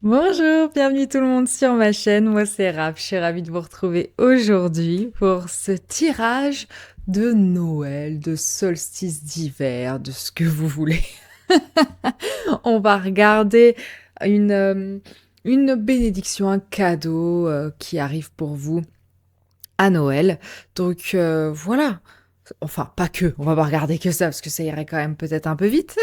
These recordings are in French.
Bonjour, bienvenue tout le monde sur ma chaîne. Moi c'est Raph, je suis ravie de vous retrouver aujourd'hui pour ce tirage de Noël, de solstice d'hiver, de ce que vous voulez. On va regarder une, euh, une bénédiction, un cadeau qui arrive pour vous à Noël. Donc voilà. Enfin, pas que, on va pas regarder que ça, parce que ça irait quand même peut-être un peu vite,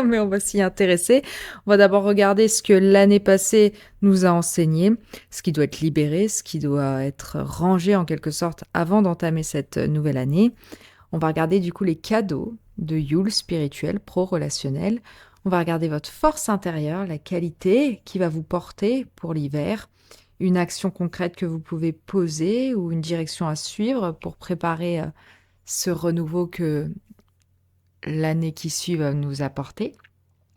mais on va s'y intéresser. On va d'abord regarder ce que l'année passée nous a enseigné, ce qui doit être libéré, ce qui doit être rangé en quelque sorte avant d'entamer cette nouvelle année. On va regarder du coup les cadeaux de Yule spirituel, pro-relationnel. On va regarder votre force intérieure, la qualité qui va vous porter pour l'hiver, une action concrète que vous pouvez poser ou une direction à suivre pour préparer ce renouveau que l'année qui suit va nous apporter.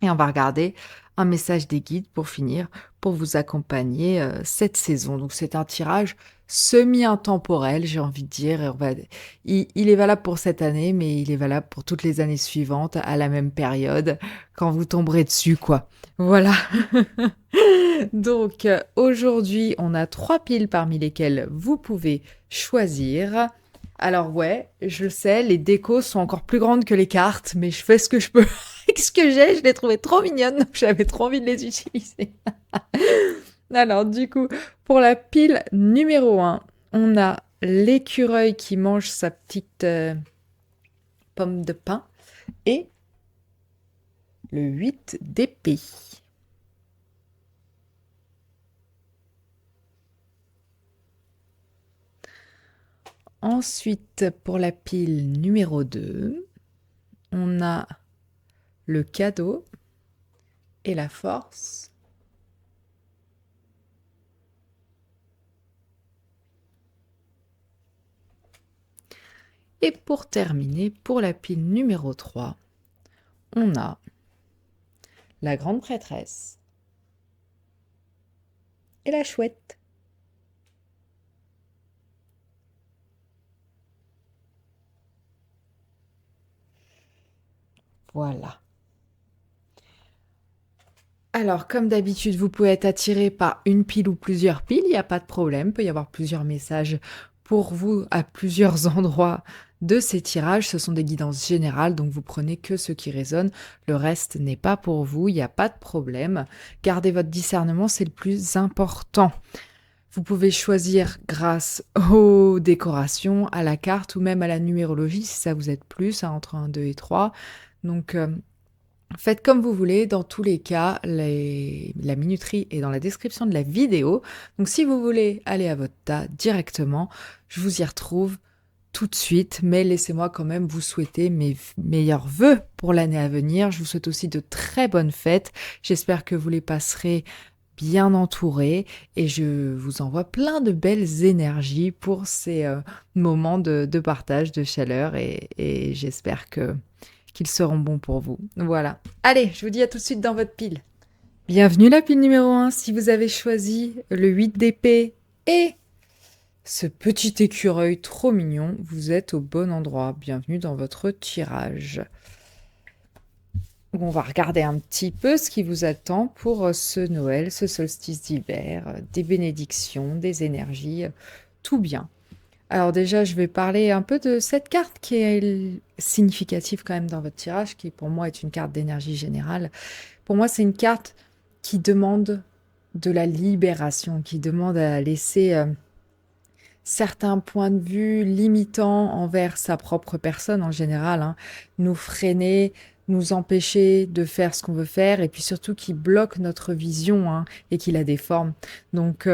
Et on va regarder un message des guides pour finir, pour vous accompagner cette saison. Donc c'est un tirage semi-intemporel, j'ai envie de dire. Et il est valable pour cette année, mais il est valable pour toutes les années suivantes, à la même période, quand vous tomberez dessus, quoi. Voilà. Donc aujourd'hui, on a 3 piles parmi lesquelles vous pouvez choisir. Alors ouais, je le sais, les décos sont encore plus grandes que les cartes, mais je fais ce que je peux avec ce que j'ai. Je les trouvais trop mignonnes, donc j'avais trop envie de les utiliser. Alors du coup, pour la pile numéro 1, on a l'écureuil qui mange sa petite pomme de pain et le 8 d'épée. Ensuite, pour la pile numéro 2, on a le cadeau et la force. Et pour terminer, pour la pile numéro 3, on a la grande prêtresse et la chouette. Voilà. Alors, comme d'habitude, vous pouvez être attiré par une pile ou plusieurs piles, il n'y a pas de problème, il peut y avoir plusieurs messages pour vous à plusieurs endroits de ces tirages. Ce sont des guidances générales, donc vous prenez que ce qui résonne, le reste n'est pas pour vous, il n'y a pas de problème. Gardez votre discernement, c'est le plus important. Vous pouvez choisir grâce aux décorations, à la carte ou même à la numérologie si ça vous aide plus, hein, entre 1, 2 et 3. Donc faites comme vous voulez, dans tous les cas, la minuterie est dans la description de la vidéo. Donc si vous voulez aller à votre tas directement, je vous y retrouve tout de suite, mais laissez-moi quand même vous souhaiter mes meilleurs vœux pour l'année à venir. Je vous souhaite aussi de très bonnes fêtes. J'espère que vous les passerez bien entourés et je vous envoie plein de belles énergies pour ces moments de partage, de chaleur et j'espère qu'ils seront bons pour vous. Voilà. Allez, je vous dis à tout de suite dans votre pile. Bienvenue la pile numéro 1. Si vous avez choisi le 8 d'épée et ce petit écureuil trop mignon, vous êtes au bon endroit. Bienvenue dans votre tirage. On va regarder un petit peu ce qui vous attend pour ce Noël, ce solstice d'hiver, des bénédictions, des énergies, tout bien. Alors déjà, je vais parler un peu de cette carte qui est significative quand même dans votre tirage, qui pour moi est une carte d'énergie générale. Pour moi, c'est une carte qui demande de la libération, qui demande à laisser certains points de vue limitants envers sa propre personne en général, hein, nous freiner, nous empêcher de faire ce qu'on veut faire, et puis surtout qui bloque notre vision, hein, et qui la déforme. Donc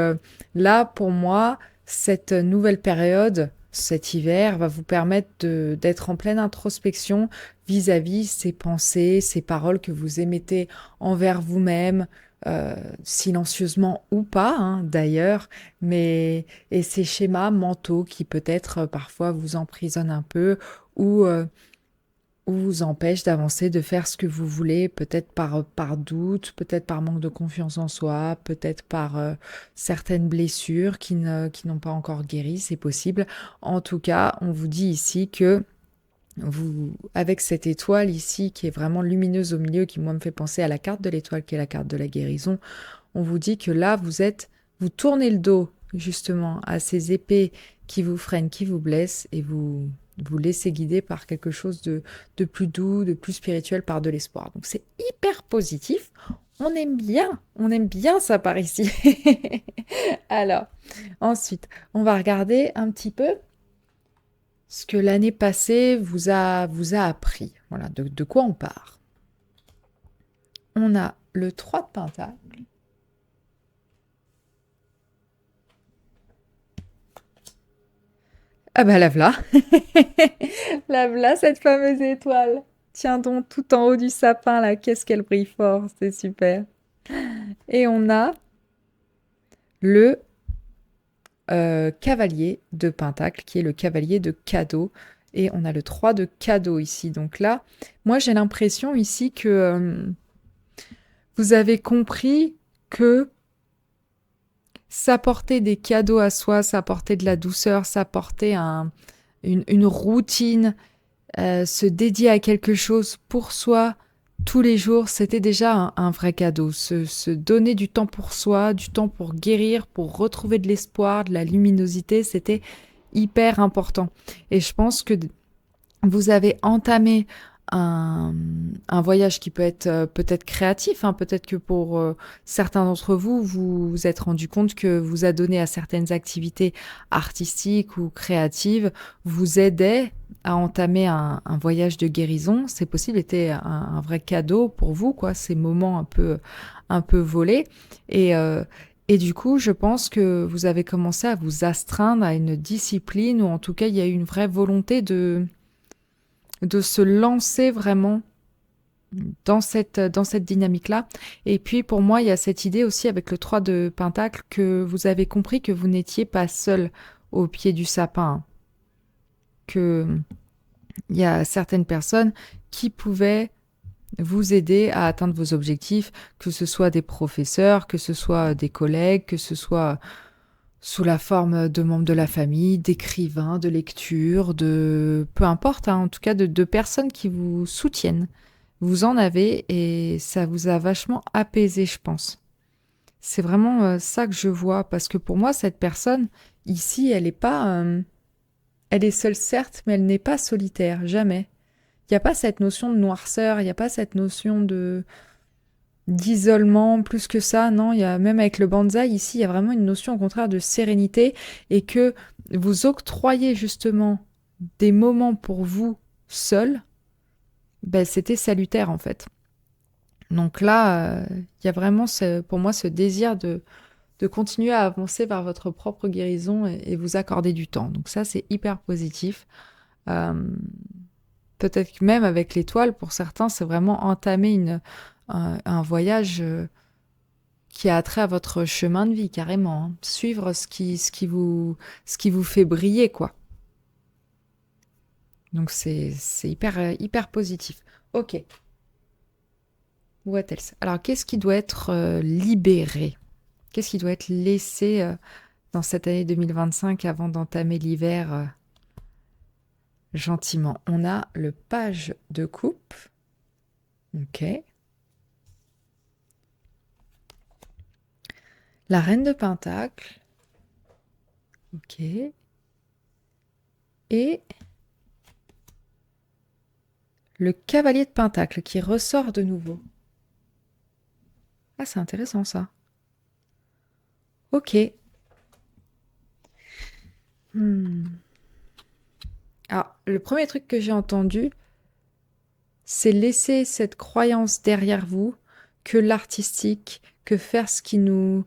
là, pour moi, cette nouvelle période, cet hiver, va vous permettre d'être en pleine introspection vis-à-vis ces pensées, ces paroles que vous émettez envers vous-même, silencieusement ou pas, hein, d'ailleurs, mais et ces schémas mentaux qui peut-être parfois vous emprisonnent un peu ou, ou vous empêchent d'avancer, de faire ce que vous voulez, peut-être par doute, peut-être par manque de confiance en soi, peut-être par certaines blessures qui n'ont pas encore guéri, c'est possible. En tout cas, on vous dit ici que vous, avec cette étoile ici qui est vraiment lumineuse au milieu, qui moi me fait penser à la carte de l'étoile qui est la carte de la guérison, on vous dit que là, vous tournez le dos justement à ces épées qui vous freinent, qui vous blessent, et vous laissez guider par quelque chose de plus doux, de plus spirituel, par de l'espoir. Donc c'est hyper positif. On aime bien ça par ici. Alors, ensuite, on va regarder un petit peu ce que l'année passée vous a appris. Voilà, de quoi on part. On a le 3 de Pentacle. Ah bah la v'là. La v'là, cette fameuse étoile. Tiens donc, tout en haut du sapin, là, qu'est-ce qu'elle brille fort, c'est super. Et on a le cavalier de Pentacle, qui est le cavalier de cadeau. Et on a le 3 de cadeau ici. Donc là, moi j'ai l'impression ici que vous avez compris que s'apporter des cadeaux à soi, s'apporter de la douceur, s'apporter une routine, se dédier à quelque chose pour soi tous les jours, c'était déjà un vrai cadeau. Se donner du temps pour soi, du temps pour guérir, pour retrouver de l'espoir, de la luminosité, c'était hyper important. Et je pense que vous avez entamé un voyage qui peut être peut-être créatif, hein. Peut-être que pour certains d'entre vous, vous vous êtes rendu compte que vous adonner à certaines activités artistiques ou créatives vous aidait à entamer un voyage de guérison. C'est possible, était un vrai cadeau pour vous, quoi, ces moments un peu volés. Et du coup, je pense que vous avez commencé à vous astreindre à une discipline, ou en tout cas, il y a eu une vraie volonté de se lancer vraiment dans cette dynamique-là. Et puis pour moi, il y a cette idée aussi avec le 3 de Pentacle que vous avez compris que vous n'étiez pas seul au pied du sapin. Hein. Que il y a certaines personnes qui pouvaient vous aider à atteindre vos objectifs, que ce soit des professeurs, que ce soit des collègues, que ce soit sous la forme de membres de la famille, d'écrivains, de lectures, de... peu importe, hein, en tout cas de personnes qui vous soutiennent. Vous en avez et ça vous a vachement apaisé, je pense. C'est vraiment ça que je vois, parce que pour moi, cette personne, ici, elle est pas... elle est seule, certes, mais elle n'est pas solitaire, jamais. Il n'y a pas cette notion de noirceur, il n'y a pas cette notion d'isolement, plus que ça, non, il y a même avec le bonsaï ici, il y a vraiment une notion au contraire de sérénité, et que vous octroyez justement des moments pour vous seul, ben, c'était salutaire en fait. Donc là, il y a vraiment pour moi ce désir de continuer à avancer vers votre propre guérison et vous accorder du temps. Donc ça, c'est hyper positif. Euh, Peut-être que même avec l'étoile, pour certains, c'est vraiment entamer un voyage qui a trait à votre chemin de vie, carrément. Hein. Suivre ce qui vous fait briller, quoi. Donc c'est hyper positif. Ok. What else? Alors, qu'est-ce qui doit être libéré? Qu'est-ce qui doit être laissé dans cette année 2025 avant d'entamer l'hiver gentiment? On a le page de coupe. Ok. La reine de Pentacle. Ok. Et le cavalier de Pentacle qui ressort de nouveau. Ah, c'est intéressant ça. Ok. Alors, le premier truc que j'ai entendu, c'est laisser cette croyance derrière vous que l'artistique, que faire ce qui nous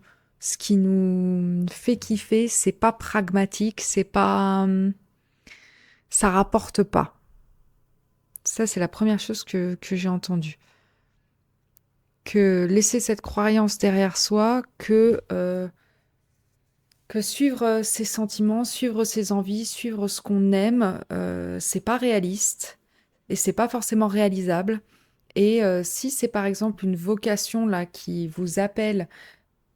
fait kiffer, c'est pas pragmatique, c'est pas, ça rapporte pas. Ça, c'est la première chose que j'ai entendue. Que laisser cette croyance derrière soi, que suivre ses sentiments, suivre ses envies, suivre ce qu'on aime, c'est pas réaliste et c'est pas forcément réalisable. Et si c'est par exemple une vocation là qui vous appelle,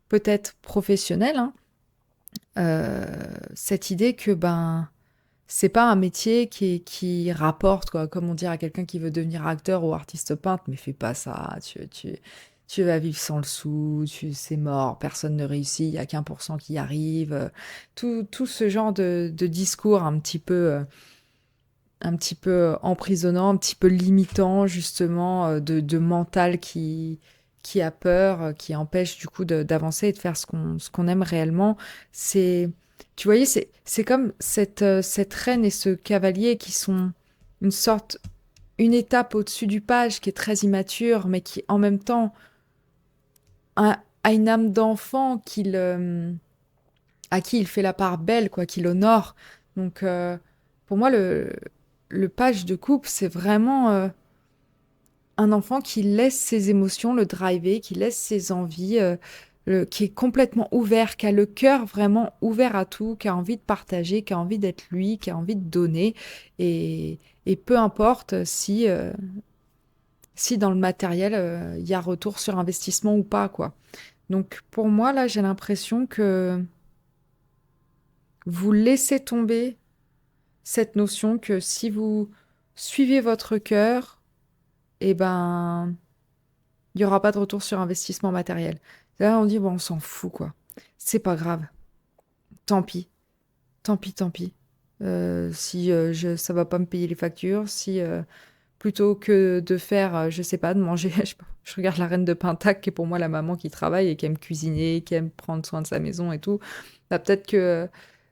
peut-être professionnelle, hein, cette idée que ben c'est pas un métier qui rapporte, quoi, comme on dit à quelqu'un qui veut devenir acteur ou artiste peintre, mais fais pas ça, tu vas vivre sans le sou, c'est mort, personne ne réussit, il n'y a qu'1% qui y arrive. Tout ce genre de discours un petit peu emprisonnant, un petit peu limitant, justement, de mental qui a peur, qui empêche du coup d'avancer et de faire ce qu'on aime réellement. C'est, tu voyais, c'est comme cette reine et ce cavalier qui sont une sorte, une étape au-dessus du page qui est très immature, mais qui en même temps a une âme d'enfant à qui il fait la part belle, quoi, qu'il honore. Donc, pour moi, le page de coupe, c'est vraiment un enfant qui laisse ses émotions le driver, qui laisse ses envies, qui est complètement ouvert, qui a le cœur vraiment ouvert à tout, qui a envie de partager, qui a envie d'être lui, qui a envie de donner. Et peu importe si dans le matériel, il y a retour sur investissement ou pas, quoi. Donc, pour moi, là, j'ai l'impression que vous laissez tomber cette notion que si vous suivez votre cœur, eh ben, il n'y aura pas de retour sur investissement matériel. Là, on dit, bon, on s'en fout, quoi. C'est pas grave. Tant pis. Tant pis, tant pis. Si ça va pas me payer les factures, si plutôt que de faire, je sais pas, de manger, je regarde la reine de Pentac, qui est pour moi la maman qui travaille et qui aime cuisiner, qui aime prendre soin de sa maison et tout, bah, peut-être que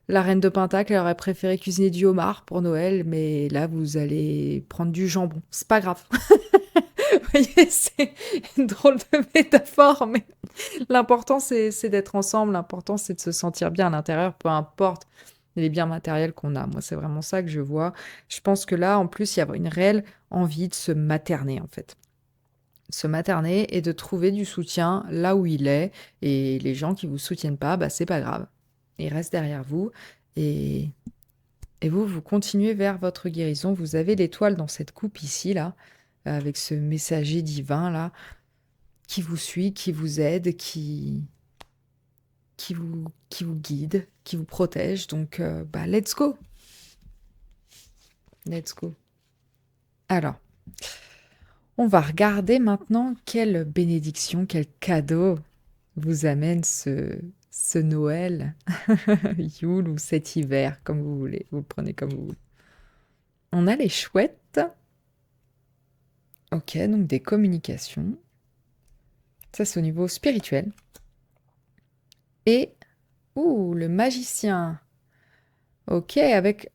la reine de Pentac, elle aurait préféré cuisiner du homard pour Noël, mais là, vous allez prendre du jambon. C'est pas grave. Vous voyez, c'est une drôle de métaphore, mais l'important, c'est d'être ensemble. L'important, c'est de se sentir bien à l'intérieur, peu importe les biens matériels qu'on a. Moi, c'est vraiment ça que je vois. Je pense que là, en plus, il y a une réelle envie de se materner, en fait. Se materner et de trouver du soutien là où il est. Et les gens qui vous soutiennent pas, bah, c'est pas grave. Ils restent derrière vous. Et, et vous continuez vers votre guérison. Vous avez l'étoile dans cette coupe ici, là, avec ce messager divin, là, qui vous suit, qui vous aide, qui vous guide, qui vous protège. Donc, bah, let's go. Let's go. Alors, on va regarder maintenant quelle bénédiction, quel cadeau vous amène ce Noël, Yule ou cet hiver, comme vous voulez. Vous le prenez comme vous voulez. On a les chouettes. Ok, donc des communications. Ça, c'est au niveau spirituel. Et, le magicien. Ok, avec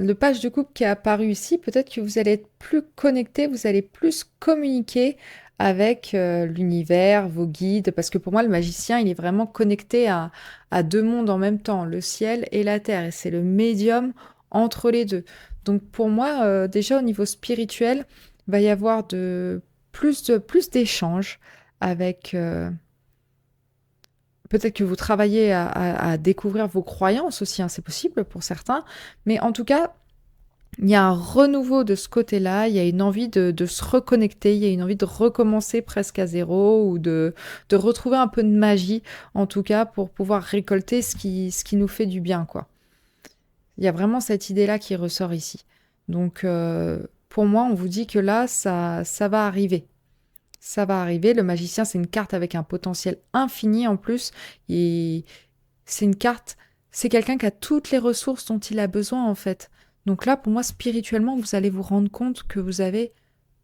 le page de coupe qui est apparu ici, peut-être que vous allez être plus connecté, vous allez plus communiquer avec l'univers, vos guides, parce que pour moi, le magicien, il est vraiment connecté à deux mondes en même temps, le ciel et la terre, et c'est le médium entre les deux. Donc pour moi, déjà au niveau spirituel, il va y avoir plus d'échanges avec... peut-être que vous travaillez à découvrir vos croyances aussi, hein, c'est possible pour certains, mais en tout cas, il y a un renouveau de ce côté-là, il y a une envie de se reconnecter, il y a une envie de recommencer presque à zéro ou de retrouver un peu de magie, en tout cas, pour pouvoir récolter ce qui nous fait du bien, quoi. Il y a vraiment cette idée-là qui ressort ici. Donc, pour moi, on vous dit que là, ça va arriver. Ça va arriver. Le magicien, c'est une carte avec un potentiel infini en plus. Et c'est une carte, c'est quelqu'un qui a toutes les ressources dont il a besoin en fait. Donc là, pour moi, spirituellement, vous allez vous rendre compte que vous avez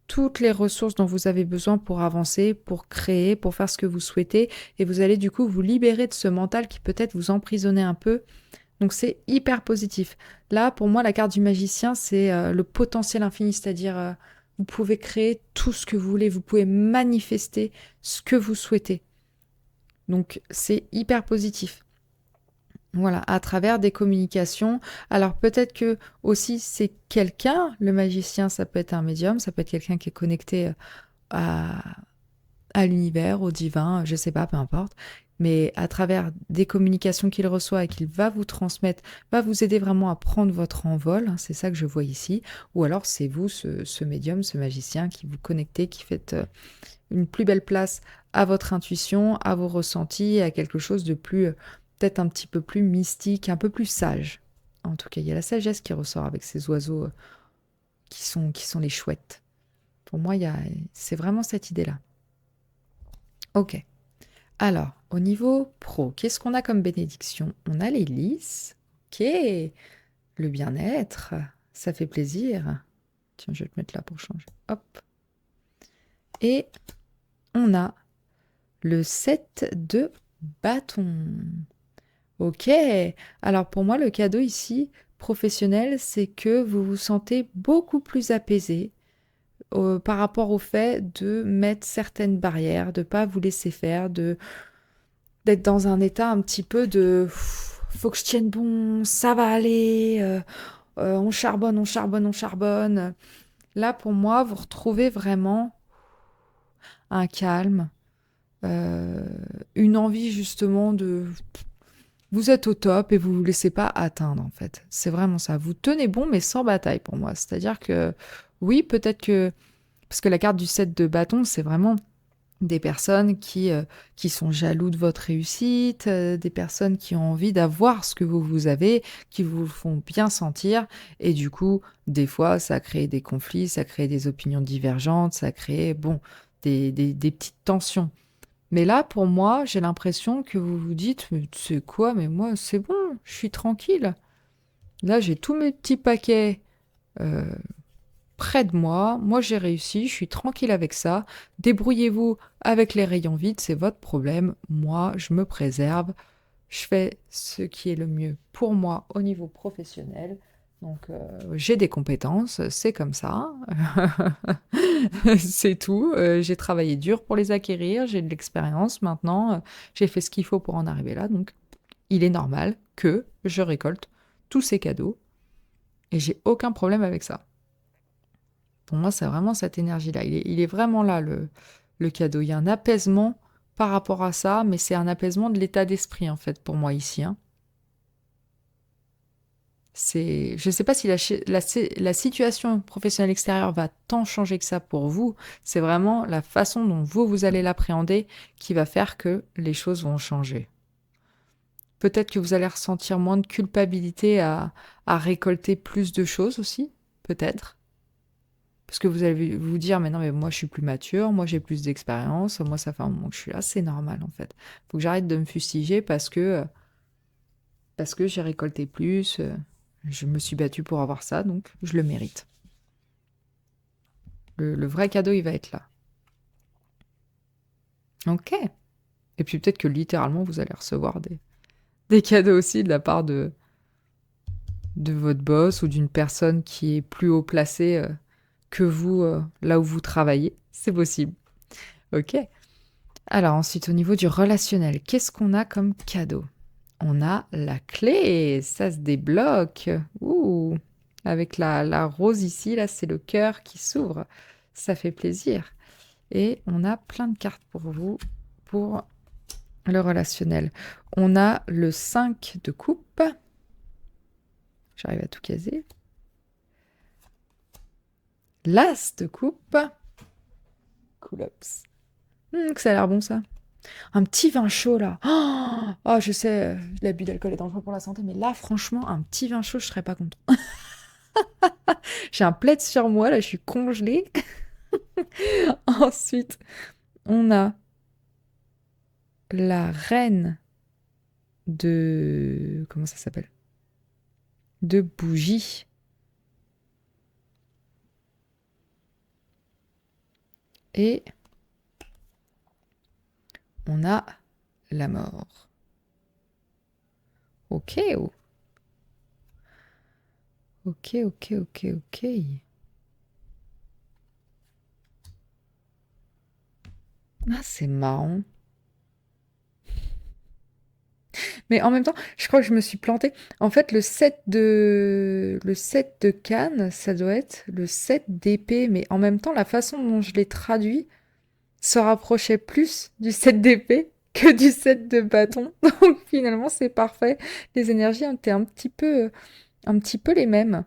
toutes les ressources dont vous avez besoin pour avancer, pour créer, pour faire ce que vous souhaitez. Et vous allez du coup vous libérer de ce mental qui peut-être vous emprisonnait un peu. Donc c'est hyper positif. Là, pour moi, la carte du magicien, c'est le potentiel infini, c'est-à-dire vous pouvez créer tout ce que vous voulez, vous pouvez manifester ce que vous souhaitez. Donc c'est hyper positif. Voilà, à travers des communications. Alors peut-être que aussi c'est quelqu'un, le magicien, ça peut être un médium, ça peut être quelqu'un qui est connecté à, à l'univers, au divin, je sais pas, peu importe. Mais à travers des communications qu'il reçoit et qu'il va vous transmettre, va vous aider vraiment à prendre votre envol, hein, c'est ça que je vois ici. Ou alors c'est vous, ce médium, ce magicien, qui vous connectez, qui faites une plus belle place à votre intuition, à vos ressentis, à quelque chose de plus, peut-être un petit peu plus mystique, un peu plus sage. En tout cas, il y a la sagesse qui ressort avec ces oiseaux qui sont les chouettes. Pour moi, c'est vraiment cette idée-là. Ok. Alors, au niveau pro, qu'est-ce qu'on a comme bénédiction? On a l'hélice. Ok. Le bien-être. Ça fait plaisir. Tiens, je vais te mettre là pour changer. Hop. Et on a le 7 de bâton. Ok. Alors pour moi, le cadeau ici, professionnel, c'est que vous vous sentez beaucoup plus apaisé par rapport au fait de mettre certaines barrières, de ne pas vous laisser faire, d'être dans un état un petit peu de faut que je tienne bon, ça va aller, on charbonne, on charbonne, on charbonne. Là, pour moi, vous retrouvez vraiment un calme, euh, une envie justement de... Vous êtes au top et vous ne vous laissez pas atteindre, en fait. C'est vraiment ça. Vous tenez bon, mais sans bataille pour moi. C'est-à-dire que, oui, peut-être que... Parce que la carte du 7 de bâton, c'est vraiment des personnes qui sont jaloux de votre réussite, des personnes qui ont envie d'avoir ce que vous avez, qui vous le font bien sentir. Et du coup, des fois, ça crée des conflits, ça crée des opinions divergentes, ça crée, bon, des petites tensions. Mais là, pour moi, j'ai l'impression que vous vous dites, mais tu sais quoi, mais moi, c'est bon, je suis tranquille. Là, j'ai tous mes petits paquets euh, près de moi. Moi, j'ai réussi, je suis tranquille avec ça. Débrouillez-vous avec les rayons vides, c'est votre problème. Moi, je me préserve. Je fais ce qui est le mieux pour moi au niveau professionnel. Donc, j'ai des compétences, c'est comme ça. C'est tout. J'ai travaillé dur pour les acquérir, j'ai de l'expérience maintenant. J'ai fait ce qu'il faut pour en arriver là. Donc, il est normal que je récolte tous ces cadeaux et j'ai aucun problème avec ça. Pour moi, c'est vraiment cette énergie-là. Il est vraiment là, le cadeau. Il y a un apaisement par rapport à ça, mais c'est un apaisement de l'état d'esprit, en fait, pour moi, ici. Hein. Je ne sais pas si la situation professionnelle extérieure va tant changer que ça pour vous. C'est vraiment la façon dont vous allez l'appréhender qui va faire que les choses vont changer. Peut-être que vous allez ressentir moins de culpabilité à récolter plus de choses aussi, peut-être. Parce que vous allez vous dire, mais non, mais moi je suis plus mature, moi j'ai plus d'expérience, moi ça fait un moment que je suis là, c'est normal en fait. Faut que j'arrête de me fustiger parce que j'ai récolté plus, je me suis battue pour avoir ça, donc je le mérite. Le vrai cadeau, il va être là. Ok. Et puis peut-être que littéralement, vous allez recevoir des cadeaux aussi de la part de votre boss ou d'une personne qui est plus haut placée que vous, là où vous travaillez. C'est possible. Ok. Alors ensuite, au niveau du relationnel, qu'est-ce qu'on a comme cadeau? On a la clé, ça se débloque. Ouh, avec la rose ici, là, c'est le cœur qui s'ouvre. Ça fait plaisir. Et on a plein de cartes pour vous, pour le relationnel. On a le 5 de coupe. J'arrive à tout caser. L'as de coupe. Coolops. Que ça a l'air bon, ça. Un petit vin chaud, là. Oh, je sais, l'abus d'alcool est dangereux pour la santé, mais là, franchement, un petit vin chaud, je serais pas content. J'ai un plaid sur moi, là, je suis congelée. Ensuite, on a la reine de... Comment ça s'appelle? De bougies. Et on a la mort. Ok. Ok, ok, ok, ok. Ah, c'est marrant. Mais en même temps, je crois que je me suis plantée. En fait, le 7 de Cannes, ça doit être le 7 d'épée. Mais en même temps, la façon dont je l'ai traduit se rapprochait plus du 7 d'épée que du 7 de bâton. Donc finalement, c'est parfait. Les énergies étaient un petit peu les mêmes.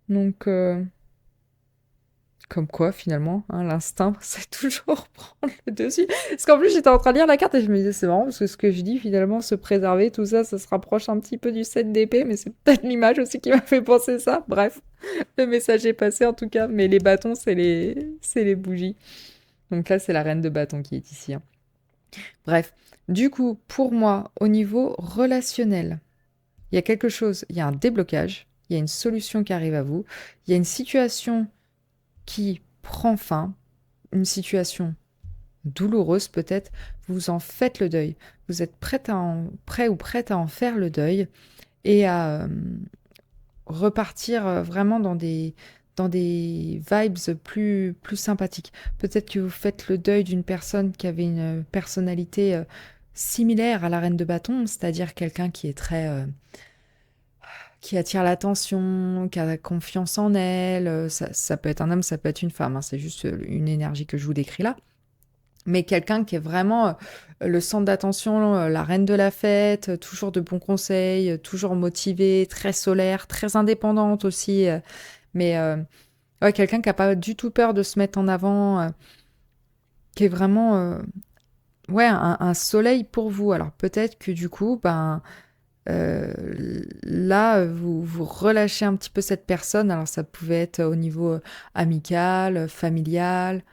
Donc, comme quoi, finalement, hein, l'instinct, c'est toujours prendre le dessus. Parce qu'en plus, j'étais en train de lire la carte et je me disais, c'est marrant, parce que ce que je dis, finalement, se préserver, tout ça, ça se rapproche un petit peu du 7 d'épée, mais c'est peut-être l'image aussi qui m'a fait penser ça. Bref, le message est passé en tout cas. Mais les bâtons, c'est les bougies. Donc là, c'est la reine de bâton qui est ici. Hein. Bref, du coup, pour moi, au niveau relationnel, il y a quelque chose, il y a un déblocage, il y a une solution qui arrive à vous, il y a une situation qui prend fin, une situation douloureuse peut-être, vous en faites le deuil. Vous êtes prêt ou prête à en faire le deuil et à repartir vraiment dans des vibes plus sympathiques. Peut-être que vous faites le deuil d'une personne qui avait une personnalité similaire à la reine de bâton, c'est-à-dire quelqu'un qui est qui attire l'attention, qui a confiance en elle. Ça peut être un homme, ça peut être une femme, hein, c'est juste une énergie que je vous décris là. Mais quelqu'un qui est vraiment le centre d'attention, la reine de la fête, toujours de bons conseils, toujours motivée, très solaire, très indépendante aussi. Mais ouais, quelqu'un qui n'a pas du tout peur de se mettre en avant, qui est vraiment ouais, un soleil pour vous. Alors peut-être que du coup, ben, là, vous relâchez un petit peu cette personne. Alors ça pouvait être au niveau amical, familial,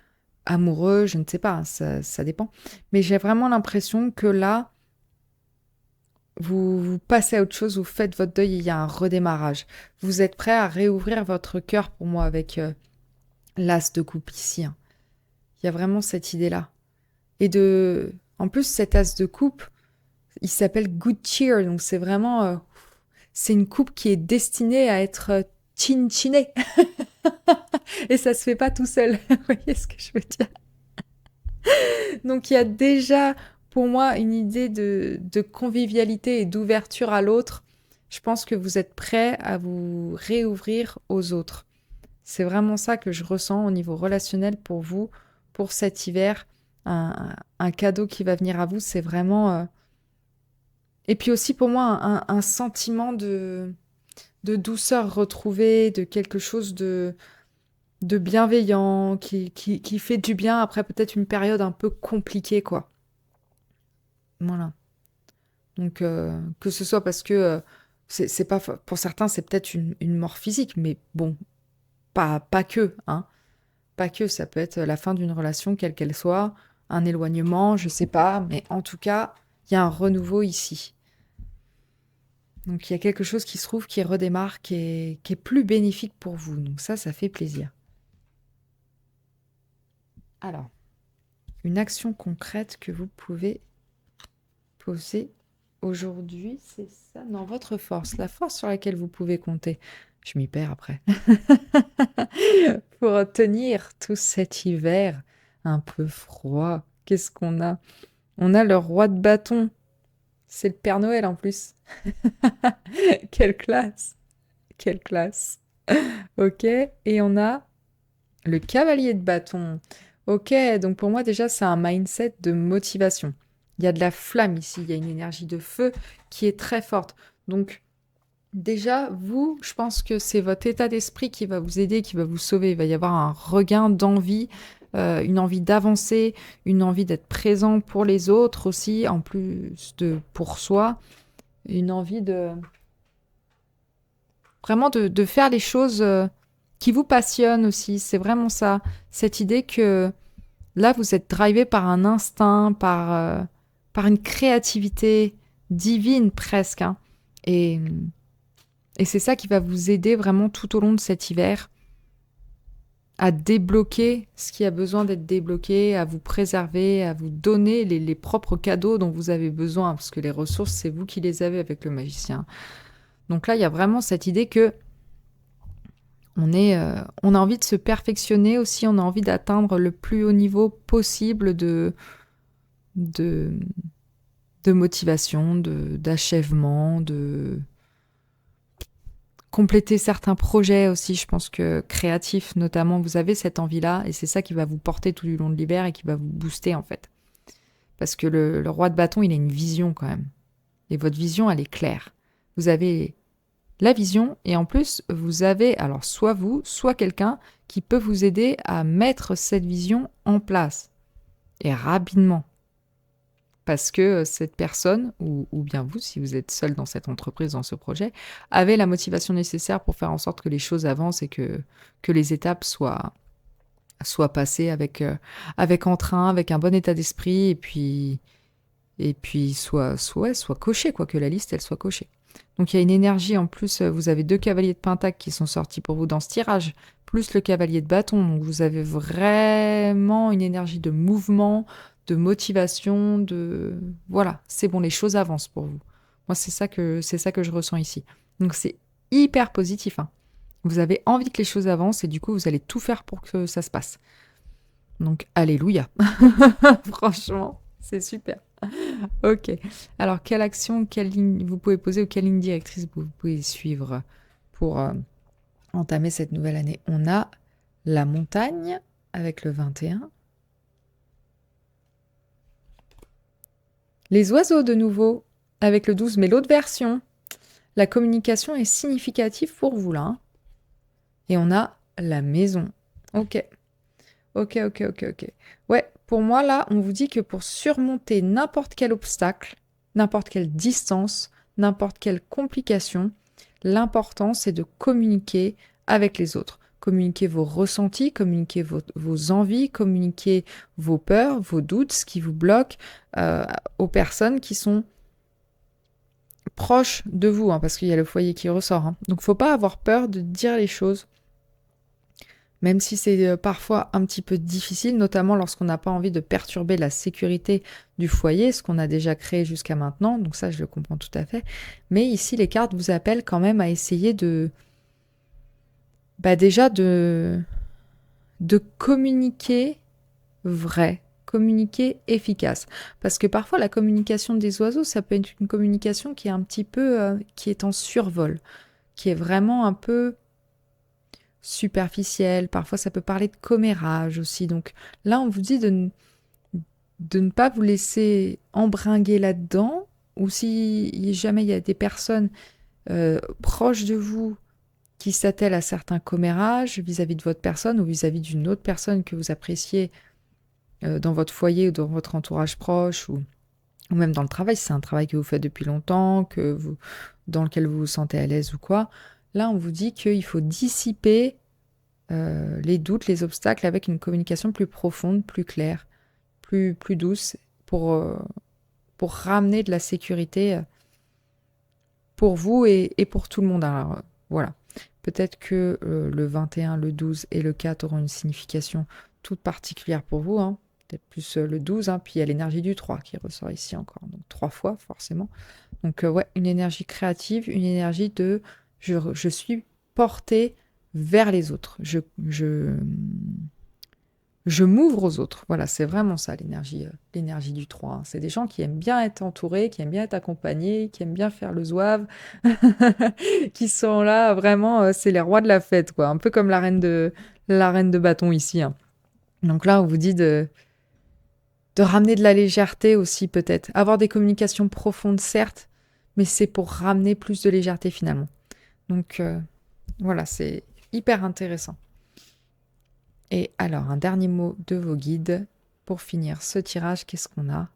amoureux, je ne sais pas, ça dépend. Mais j'ai vraiment l'impression que là, vous passez à autre chose, vous faites votre deuil et il y a un redémarrage. Vous êtes prêt à réouvrir votre cœur pour moi avec l'as de coupe ici, hein. Il y a vraiment cette idée-là. En plus, cet as de coupe, il s'appelle Good Cheer, donc c'est vraiment, c'est une coupe qui est destinée à être chin-chinée. Et ça se fait pas tout seul. Vous voyez ce que je veux dire? Donc il y a déjà pour moi une idée de convivialité et d'ouverture à l'autre. Je pense que vous êtes prêt à vous réouvrir aux autres. C'est vraiment ça que je ressens au niveau relationnel pour vous, pour cet hiver. Un cadeau qui va venir à vous, c'est vraiment... Et puis aussi pour moi, un sentiment de douceur retrouvée, de quelque chose de bienveillant, qui fait du bien après peut-être une période un peu compliquée, quoi. Voilà. Donc, que ce soit parce que c'est pas pour certains, c'est peut-être une mort physique, mais bon, pas que, hein. Pas que, ça peut être la fin d'une relation, quelle qu'elle soit, un éloignement, je sais pas, mais en tout cas, il y a un renouveau ici. Donc, il y a quelque chose qui se trouve, qui redémarre, qui est plus bénéfique pour vous. Donc ça fait plaisir. Alors, une action concrète que vous pouvez poser aujourd'hui, c'est ça? Non, votre force, la force sur laquelle vous pouvez compter. Je m'y perds après. Pour tenir tout cet hiver un peu froid, qu'est-ce qu'on a? On a le roi de bâton. C'est le Père Noël en plus. Quelle classe! Quelle classe! Ok, et on a le cavalier de bâton. Ok, donc pour moi déjà c'est un mindset de motivation. Il y a de la flamme ici, il y a une énergie de feu qui est très forte. Donc déjà, vous, je pense que c'est votre état d'esprit qui va vous aider, qui va vous sauver. Il va y avoir un regain d'envie, une envie d'avancer, une envie d'être présent pour les autres aussi, en plus de pour soi, une envie de vraiment de faire les choses qui vous passionnent aussi. C'est vraiment ça, cette idée que là, vous êtes drivé par un instinct, par une créativité divine presque, hein. Et, et c'est ça qui va vous aider vraiment tout au long de cet hiver à débloquer ce qui a besoin d'être débloqué, à vous préserver, à vous donner les propres cadeaux dont vous avez besoin, parce que les ressources, c'est vous qui les avez avec le magicien. Donc là, il y a vraiment cette idée que on a envie de se perfectionner aussi, on a envie d'atteindre le plus haut niveau possible de, de motivation, d'achèvement, de compléter certains projets aussi. Je pense que créatifs notamment, vous avez cette envie-là et c'est ça qui va vous porter tout du long de l'hiver et qui va vous booster en fait. Parce que le roi de bâton, il a une vision quand même. Et votre vision, elle est claire. Vous avez la vision et en plus, vous avez alors soit vous, soit quelqu'un qui peut vous aider à mettre cette vision en place et rapidement. Parce que cette personne, ou bien vous, si vous êtes seul dans cette entreprise, dans ce projet, avez la motivation nécessaire pour faire en sorte que les choses avancent et que les étapes soient soit passer avec entrain, avec un bon état d'esprit, et puis soit coché, quoi, que la liste, elle soit cochée. Donc il y a une énergie, en plus, vous avez 2 cavaliers de pentacle qui sont sortis pour vous dans ce tirage, plus le cavalier de bâton. Donc vous avez vraiment une énergie de mouvement, de motivation, de... Voilà, c'est bon, les choses avancent pour vous. Moi, c'est ça que je ressens ici. Donc c'est hyper positif, hein. Vous avez envie que les choses avancent et du coup, vous allez tout faire pour que ça se passe. Donc, alléluia. Franchement, c'est super. Ok. Alors, quelle action, quelle ligne vous pouvez poser ou quelle ligne directrice vous pouvez suivre pour entamer cette nouvelle année? On a la montagne avec le 21. Les oiseaux de nouveau avec le 12, mais l'autre version. La communication est significative pour vous là, hein. Et on a la maison. Ok. Ok. Ouais, pour moi, là, on vous dit que pour surmonter n'importe quel obstacle, n'importe quelle distance, n'importe quelle complication, l'important, c'est de communiquer avec les autres. Communiquer vos ressentis, communiquer vos envies, communiquer vos peurs, vos doutes, ce qui vous bloque aux personnes qui sont proches de vous, hein, parce qu'il y a le foyer qui ressort, hein. Donc, faut pas avoir peur de dire les choses. Même si c'est parfois un petit peu difficile, notamment lorsqu'on n'a pas envie de perturber la sécurité du foyer, ce qu'on a déjà créé jusqu'à maintenant, donc ça je le comprends tout à fait. Mais ici les cartes vous appellent quand même à essayer de... déjà de communiquer vrai, communiquer efficace. Parce que parfois la communication des oiseaux, ça peut être une communication qui est un petit peu... qui est en survol, qui est vraiment un peu... superficielle, parfois ça peut parler de commérage aussi. Donc là, on vous dit de ne pas vous laisser embringuer là-dedans, ou si jamais il y a des personnes proches de vous qui s'attellent à certains commérages vis-à-vis de votre personne ou vis-à-vis d'une autre personne que vous appréciez dans votre foyer ou dans votre entourage proche ou même dans le travail, si c'est un travail que vous faites depuis longtemps, dans lequel vous vous sentez à l'aise ou quoi. Là, on vous dit qu'il faut dissiper les doutes, les obstacles avec une communication plus profonde, plus claire, plus douce pour ramener de la sécurité pour vous et pour tout le monde. Alors voilà, peut-être que le 21, le 12 et le 4 auront une signification toute particulière pour vous, hein. Peut-être plus le 12, hein, puis il y a l'énergie du 3 qui ressort ici encore, donc 3 fois forcément. Donc ouais, une énergie créative, une énergie de je suis portée vers les autres. Je m'ouvre aux autres. Voilà, c'est vraiment ça l'énergie du 3, hein. C'est des gens qui aiment bien être entourés, qui aiment bien être accompagnés, qui aiment bien faire le zouave, qui sont là vraiment, c'est les rois de la fête, quoi. Un peu comme la reine de bâton ici, hein. Donc là, on vous dit de ramener de la légèreté aussi peut-être. Avoir des communications profondes, certes, mais c'est pour ramener plus de légèreté finalement. Donc voilà, c'est hyper intéressant. Et alors, un dernier mot de vos guides. Pour finir ce tirage, qu'est-ce qu'on a?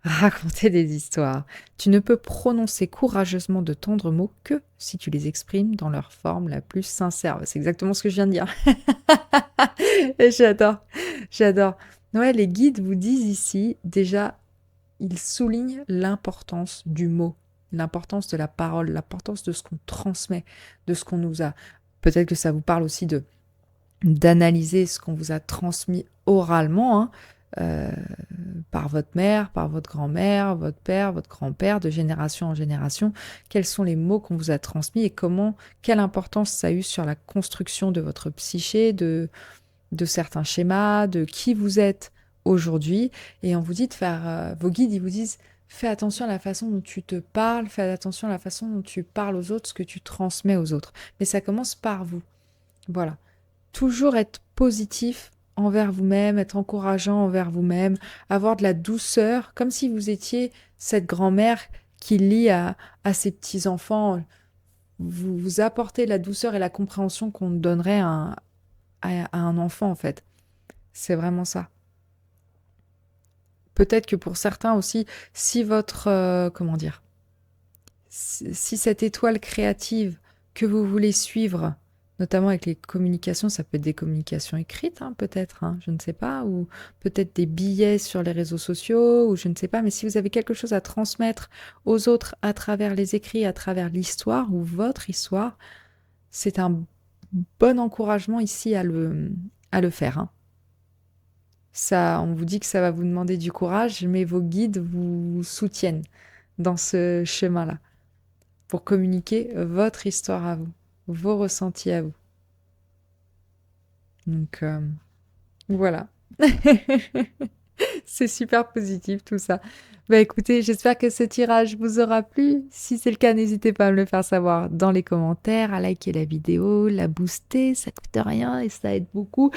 Raconter des histoires. Tu ne peux prononcer courageusement de tendres mots que si tu les exprimes dans leur forme la plus sincère. C'est exactement ce que je viens de dire. Et j'adore. Ouais, les guides vous disent ici, déjà, ils soulignent l'importance du mot, l'importance de la parole, l'importance de ce qu'on transmet, de ce qu'on nous a. Peut-être que ça vous parle aussi d'analyser ce qu'on vous a transmis oralement, hein, par votre mère, par votre grand-mère, votre père, votre grand-père, de génération en génération. Quels sont les mots qu'on vous a transmis et quelle importance ça a eu sur la construction de votre psyché, de certains schémas, de qui vous êtes aujourd'hui. Et on vous dit de faire... vos guides, ils vous disent, fais attention à la façon dont tu te parles, fais attention à la façon dont tu parles aux autres, ce que tu transmets aux autres. Mais ça commence par vous. Voilà. Toujours être positif envers vous-même, être encourageant envers vous-même, avoir de la douceur, comme si vous étiez cette grand-mère qui lit à ses petits-enfants. Vous apportez la douceur et la compréhension qu'on donnerait à un enfant, en fait. C'est vraiment ça. Peut-être que pour certains aussi, si votre... comment dire, si cette étoile créative que vous voulez suivre notamment avec les communications, ça peut être des communications écrites, hein, peut-être, hein, je ne sais pas, ou peut-être des billets sur les réseaux sociaux, ou je ne sais pas, mais si vous avez quelque chose à transmettre aux autres à travers les écrits, à travers l'histoire ou votre histoire, c'est un bon encouragement ici à le faire, hein. Ça, on vous dit que ça va vous demander du courage, mais vos guides vous soutiennent dans ce chemin-là pour communiquer votre histoire à vous, vos ressentis à vous. Donc, voilà. C'est super positif tout ça. Bah écoutez, j'espère que ce tirage vous aura plu. Si c'est le cas, n'hésitez pas à me le faire savoir dans les commentaires, à liker la vidéo, la booster, ça coûte rien et ça aide beaucoup.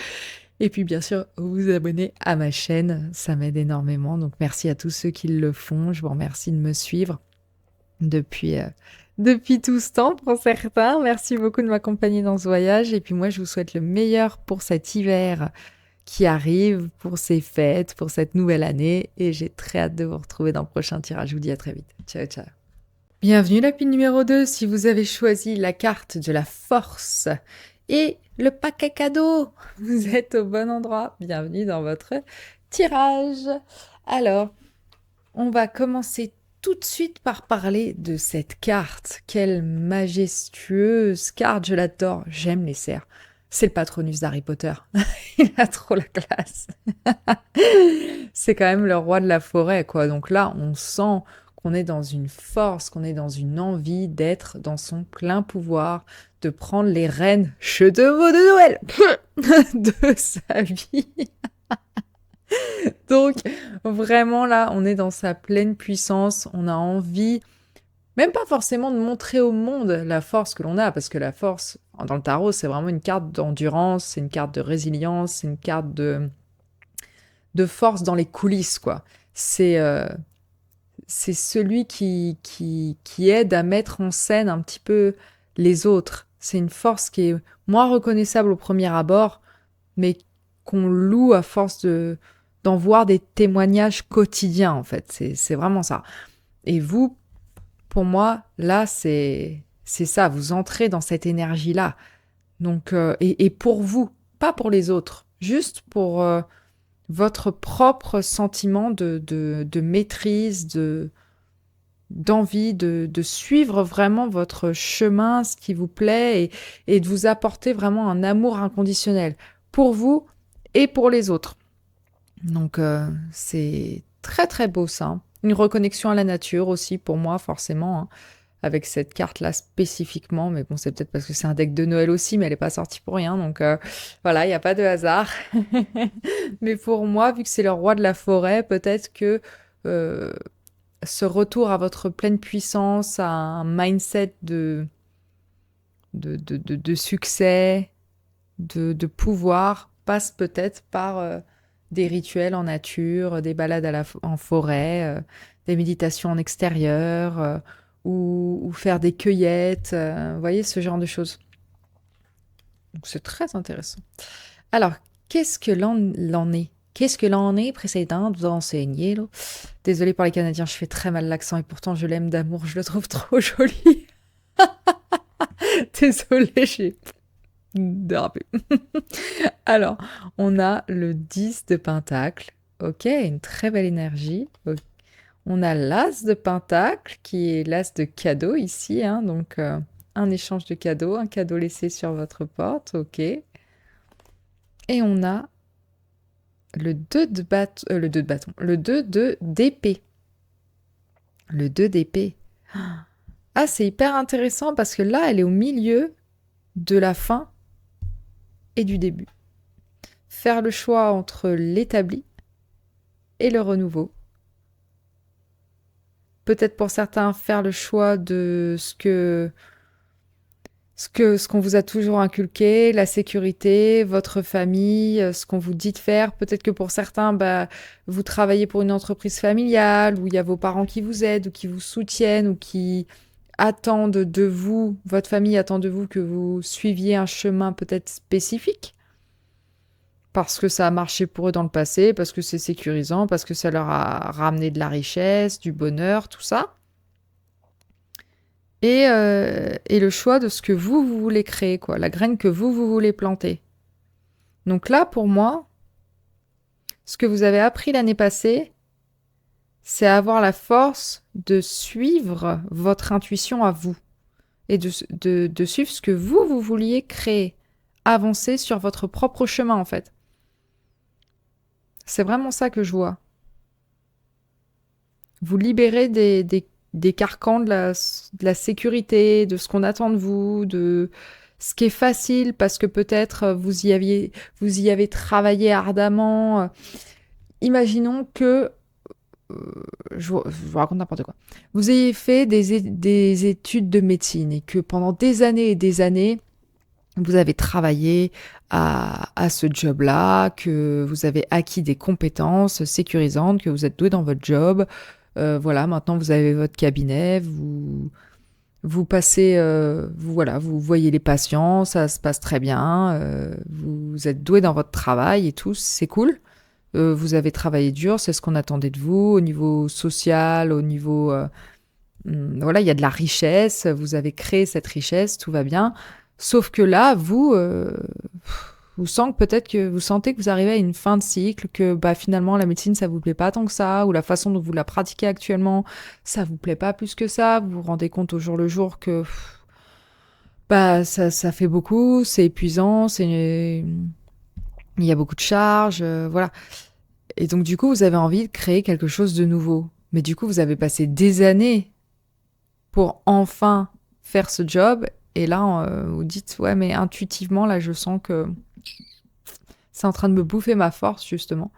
Et puis bien sûr, vous abonner à ma chaîne, ça m'aide énormément. Donc merci à tous ceux qui le font. Je vous remercie de me suivre depuis, depuis tout ce temps pour certains. Merci beaucoup de m'accompagner dans ce voyage. Et puis moi, je vous souhaite le meilleur pour cet hiver qui arrive, pour ces fêtes, pour cette nouvelle année. Et j'ai très hâte de vous retrouver dans le prochain tirage. Je vous dis à très vite. Ciao, ciao. Bienvenue la pile numéro 2 si vous avez choisi la carte de la force et le paquet cadeau. Vous êtes au bon endroit. Bienvenue dans votre tirage. Alors, on va commencer tout de suite par parler de cette carte. Quelle majestueuse carte, je l'adore. J'aime les cerfs. C'est le Patronus d'Harry Potter. Il a trop la classe. C'est quand même le roi de la forêt, quoi. Donc là, on sent qu'on est dans une force, qu'on est dans une envie d'être dans son plein pouvoir, de prendre les rênes, jeu de mots de Noël, de sa vie. Donc, vraiment là, on est dans sa pleine puissance, on a envie, même pas forcément de montrer au monde la force que l'on a, parce que la force, dans le tarot, c'est vraiment une carte d'endurance, c'est une carte de résilience, c'est une carte de force dans les coulisses, quoi. C'est celui qui aide à mettre en scène un petit peu les autres. C'est une force qui est moins reconnaissable au premier abord, mais qu'on loue à force d'en voir des témoignages quotidiens, en fait. C'est vraiment ça. Et vous, pour moi, là, c'est ça. Vous entrez dans cette énergie-là. Donc, et pour vous, pas pour les autres. Juste pour votre propre sentiment de maîtrise, d'envie de suivre vraiment votre chemin, ce qui vous plaît, et de vous apporter vraiment un amour inconditionnel pour vous et pour les autres. Donc c'est très très beau ça. Une reconnexion à la nature aussi pour moi forcément, hein, avec cette carte-là spécifiquement. Mais bon, c'est peut-être parce que c'est un deck de Noël aussi, mais elle n'est pas sortie pour rien. Donc voilà, il n'y a pas de hasard. Mais pour moi, vu que c'est le roi de la forêt, peut-être que ce retour à votre pleine puissance, à un mindset de succès, de pouvoir, passe peut-être par des rituels en nature, des balades en forêt, des méditations en extérieur, ou faire des cueillettes, vous voyez, ce genre de choses. Donc c'est très intéressant. Alors, qu'est-ce que l'en est? Qu'est-ce que l'en est précédent de vous enseigner là? Désolée pour les Canadiens, je fais très mal l'accent et pourtant je l'aime d'amour, je le trouve trop joli. Désolée, j'ai dérapé. Alors, on a le 10 de Pentacle. Ok, une très belle énergie. Okay. On a l'As de Pentacle, qui est l'As de cadeau ici. Hein, donc, un échange de cadeaux, un cadeau laissé sur votre porte. Ok. Et on a le 2 de bâton. Le 2 de bâton. Le 2 d'épée. Le 2 d'épée. Ah, c'est hyper intéressant parce que là, elle est au milieu de la fin et du début. Faire le choix entre l'établi et le renouveau. Peut-être pour certains faire le choix de ce qu'on vous a toujours inculqué, la sécurité, votre famille, ce qu'on vous dit de faire. Peut-être que pour certains, vous travaillez pour une entreprise familiale où il y a vos parents qui vous aident ou qui vous soutiennent ou qui attendent de vous, votre famille attend de vous que vous suiviez un chemin peut-être spécifique. Parce que ça a marché pour eux dans le passé, parce que c'est sécurisant, parce que ça leur a ramené de la richesse, du bonheur, tout ça. et le choix de ce que vous voulez créer, quoi, la graine que vous voulez planter. Donc là, pour moi, ce que vous avez appris l'année passée, c'est avoir la force de suivre votre intuition à vous et de suivre ce que vous vouliez créer, avancer sur votre propre chemin, en fait. C'est vraiment ça que je vois. Vous libérez des carcans de la sécurité, de ce qu'on attend de vous, de ce qui est facile parce que peut-être vous y avez travaillé ardemment. Imaginons que, je vous raconte n'importe quoi, vous ayez fait des études de médecine et que pendant des années et des années, vous avez travaillé à ce job-là, que vous avez acquis des compétences sécurisantes, que vous êtes doué dans votre job. Voilà, maintenant vous avez votre cabinet, vous passez, vous voyez les patients, ça se passe très bien, vous êtes doué dans votre travail et tout, c'est cool. Vous avez travaillé dur, c'est ce qu'on attendait de vous au niveau social, au niveau... voilà, il y a de la richesse, vous avez créé cette richesse, tout va bien. Sauf que là, vous sentez que vous arrivez à une fin de cycle, que bah, finalement la médecine ça vous plaît pas tant que ça, ou la façon dont vous la pratiquez actuellement, ça vous plaît pas plus que ça. Vous vous rendez compte au jour le jour que bah ça fait beaucoup, c'est épuisant, il y a beaucoup de charges, voilà. Et donc du coup vous avez envie de créer quelque chose de nouveau. Mais du coup vous avez passé des années pour enfin faire ce job. Et là, vous dites, ouais, mais intuitivement, là, je sens que c'est en train de me bouffer ma force, justement.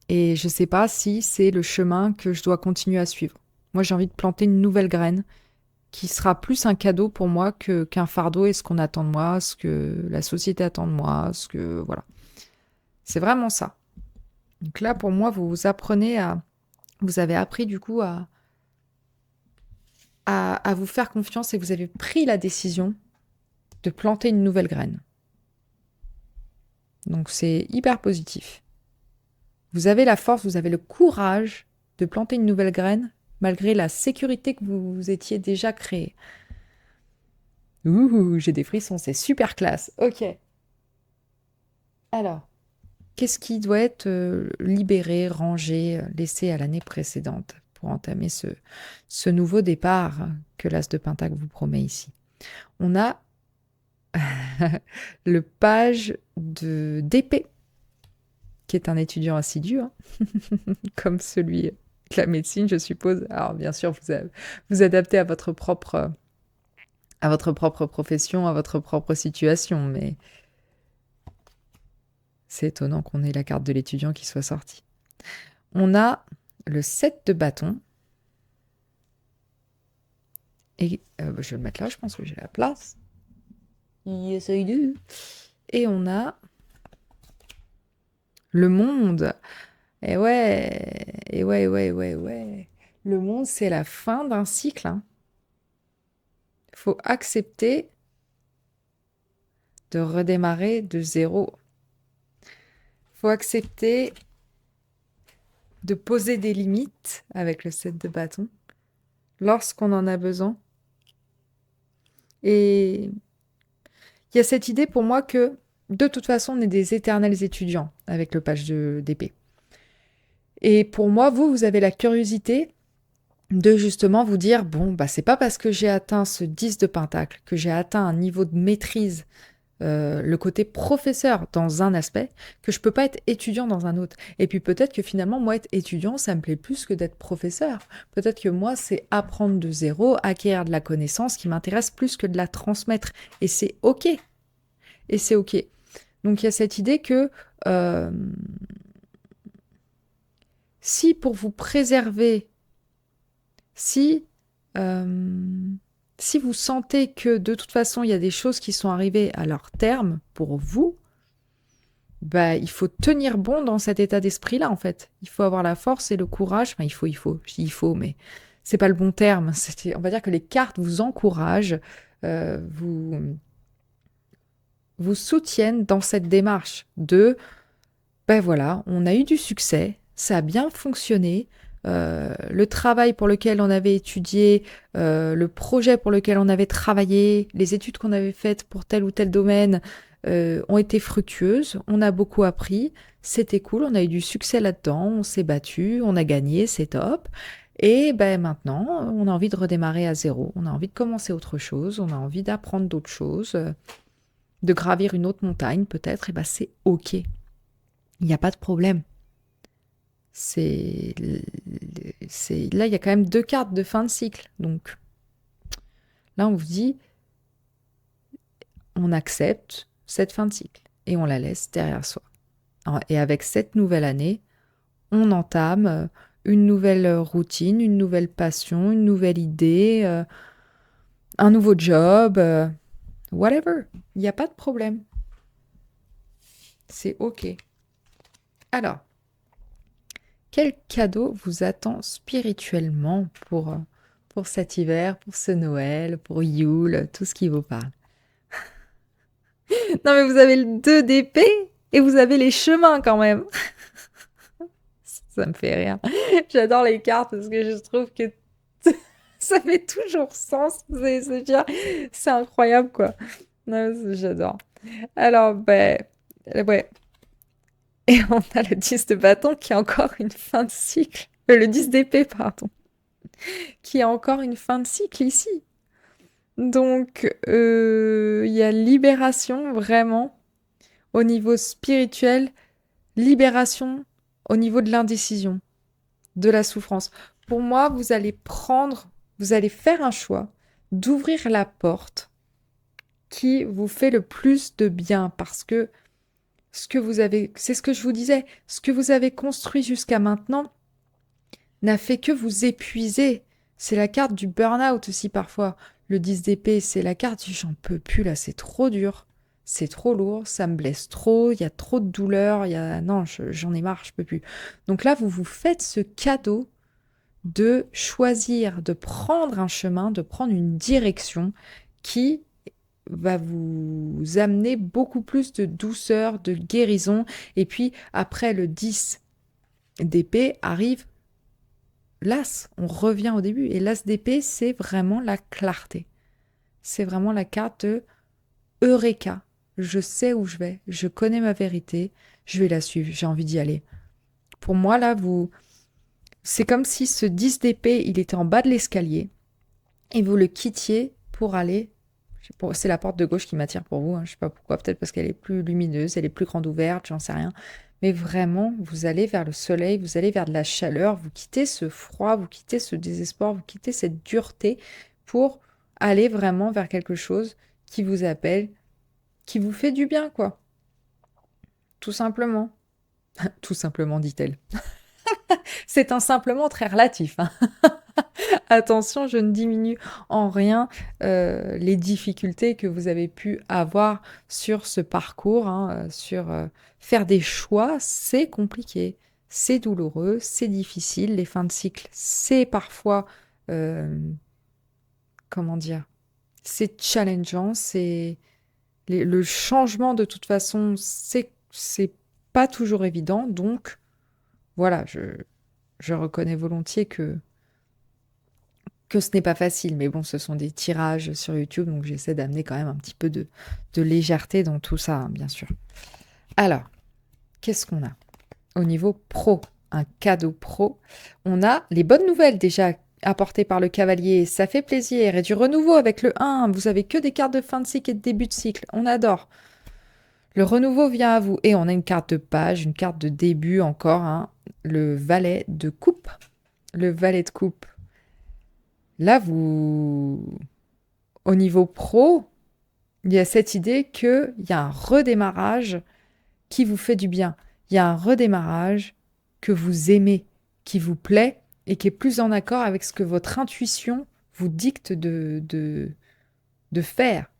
Et je sais pas si c'est le chemin que je dois continuer à suivre. Moi, j'ai envie de planter une nouvelle graine qui sera plus un cadeau pour moi qu'un fardeau et ce qu'on attend de moi, ce que la société attend de moi, voilà. C'est vraiment ça. Donc là, pour moi, vous avez appris du coup à vous faire confiance et vous avez pris la décision de planter une nouvelle graine. Donc c'est hyper positif. Vous avez la force, vous avez le courage de planter une nouvelle graine malgré la sécurité que vous étiez déjà créée. Ouh, j'ai des frissons, c'est super classe. Ok. Alors, qu'est-ce qui doit être libéré, rangé, laissé à l'année précédente pour entamer ce nouveau départ que l'As de Pentacle vous promet ici? On a le page d'épée, qui est un étudiant assidu, hein, comme celui de la médecine, je suppose. Alors, bien sûr, vous adaptez à votre propre profession, à votre propre situation, mais c'est étonnant qu'on ait la carte de l'étudiant qui soit sortie. On a le 7 de bâton. Et je vais le mettre là, je pense que j'ai la place. Yes, I do. Et on a le monde. Et ouais. Le monde, c'est la fin d'un cycle. Hein. Faut accepter de redémarrer de zéro. Faut accepter de poser des limites avec le 7 de bâton lorsqu'on en a besoin. Et il y a cette idée pour moi que de toute façon, on est des éternels étudiants avec le page d'épée. Et pour moi, vous avez la curiosité de justement vous dire, bon, bah c'est pas parce que j'ai atteint ce 10 de pentacle, que j'ai atteint un niveau de maîtrise, le côté professeur dans un aspect, que je peux pas être étudiant dans un autre. Et puis peut-être que finalement, moi, être étudiant, ça me plaît plus que d'être professeur. Peut-être que moi, c'est apprendre de zéro, acquérir de la connaissance qui m'intéresse plus que de la transmettre. Et c'est OK. Et c'est OK. Donc il y a cette idée que si pour vous préserver, si vous sentez que de toute façon il y a des choses qui sont arrivées à leur terme pour vous, bah, il faut tenir bon dans cet état d'esprit-là en fait. Il faut avoir la force et le courage. Enfin, je dis il faut, mais c'est pas le bon terme. On va dire que les cartes vous encouragent, vous soutiennent dans cette démarche de ben voilà, on a eu du succès, ça a bien fonctionné, le travail pour lequel on avait étudié, le projet pour lequel on avait travaillé, les études qu'on avait faites pour tel ou tel domaine ont été fructueuses, on a beaucoup appris, c'était cool, on a eu du succès là-dedans, on s'est battu, on a gagné, c'est top. Et ben maintenant, on a envie de redémarrer à zéro, on a envie de commencer autre chose, on a envie d'apprendre d'autres choses, de gravir une autre montagne peut-être, et ben c'est ok. Il n'y a pas de problème. Là, il y a quand même 2 cartes de fin de cycle. Donc là, on vous dit, on accepte cette fin de cycle et on la laisse derrière soi. Et avec cette nouvelle année, on entame une nouvelle routine, une nouvelle passion, une nouvelle idée, un nouveau job, whatever. Il n'y a pas de problème. C'est ok. Alors, quel cadeau vous attend spirituellement pour cet hiver, pour ce Noël, pour Yule, tout ce qui vous parle? Non mais vous avez le 2 d'épée et vous avez les chemins quand même. Ça me fait rire. J'adore les cartes parce que je trouve que ça fait toujours sens. Vous allez se dire, c'est incroyable quoi. Non, j'adore. Alors, ben, ouais. Et on a le 10 de bâton qui a encore une fin de cycle. Le 10 d'épée, pardon. Qui a encore une fin de cycle ici. Donc, il y a libération vraiment au niveau spirituel, libération au niveau de l'indécision, de la souffrance. Pour moi, vous allez faire un choix d'ouvrir la porte qui vous fait le plus de bien parce que c'est ce que je vous disais, ce que vous avez construit jusqu'à maintenant n'a fait que vous épuiser. C'est la carte du burn-out aussi parfois. Le 10 d'épée, c'est la carte du j'en peux plus là, c'est trop dur, c'est trop lourd, ça me blesse trop, il y a trop de douleur, non, j'en ai marre, je peux plus. Donc là, vous vous faites ce cadeau de choisir, de prendre un chemin, de prendre une direction qui va vous amener beaucoup plus de douceur, de guérison. Et puis après le 10 d'épée arrive l'as, on revient au début. Et l'as d'épée, c'est vraiment la clarté. C'est vraiment la carte de Eureka. Je sais où je vais, je connais ma vérité, je vais la suivre, j'ai envie d'y aller. Pour moi, là, c'est comme si ce 10 d'épée, il était en bas de l'escalier et vous le quittiez pour aller. C'est la porte de gauche qui m'attire pour vous, hein. Je ne sais pas pourquoi, peut-être parce qu'elle est plus lumineuse, elle est plus grande ouverte, j'en sais rien. Mais vraiment, vous allez vers le soleil, vous allez vers de la chaleur, vous quittez ce froid, vous quittez ce désespoir, vous quittez cette dureté pour aller vraiment vers quelque chose qui vous appelle, qui vous fait du bien, quoi. Tout simplement. Tout simplement, dit-elle. C'est un simplement très relatif, hein. Attention, je ne diminue en rien les difficultés que vous avez pu avoir sur ce parcours, hein, sur faire des choix, c'est compliqué, c'est douloureux, c'est difficile. Les fins de cycle, c'est parfois, comment dire, c'est challengeant, le changement de toute façon, c'est pas toujours évident. Donc voilà, je reconnais volontiers que ce n'est pas facile, mais bon, ce sont des tirages sur YouTube, donc j'essaie d'amener quand même un petit peu de légèreté dans tout ça, hein, bien sûr. Alors, qu'est-ce qu'on a au niveau pro? Un cadeau pro. On a les bonnes nouvelles déjà apportées par le cavalier, ça fait plaisir, et du renouveau avec le 1, vous avez que des cartes de fin de cycle et de début de cycle, on adore. Le renouveau vient à vous, et on a une carte de page, une carte de début encore, hein, le valet de coupe. Le valet de coupe. Là, au niveau pro, il y a cette idée qu'il y a un redémarrage qui vous fait du bien. Il y a un redémarrage que vous aimez, qui vous plaît et qui est plus en accord avec ce que votre intuition vous dicte de faire.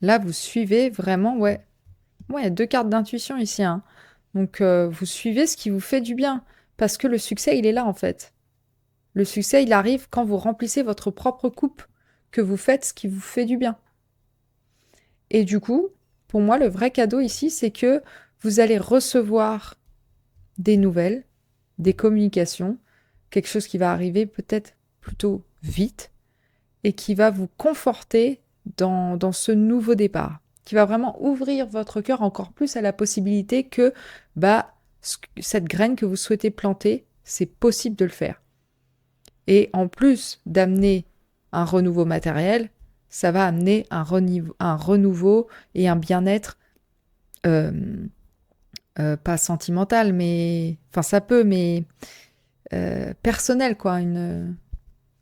Là, vous suivez vraiment, ouais, il y a 2 cartes d'intuition ici, hein. Donc, vous suivez ce qui vous fait du bien parce que le succès, il est là en fait. Le succès, il arrive quand vous remplissez votre propre coupe, que vous faites ce qui vous fait du bien. Et du coup, pour moi, le vrai cadeau ici, c'est que vous allez recevoir des nouvelles, des communications, quelque chose qui va arriver peut-être plutôt vite et qui va vous conforter dans ce nouveau départ, qui va vraiment ouvrir votre cœur encore plus à la possibilité que cette graine que vous souhaitez planter, c'est possible de le faire. Et en plus d'amener un renouveau matériel, ça va amener un renouveau et un bien-être pas sentimental, mais... Enfin, ça peut, mais personnel, quoi.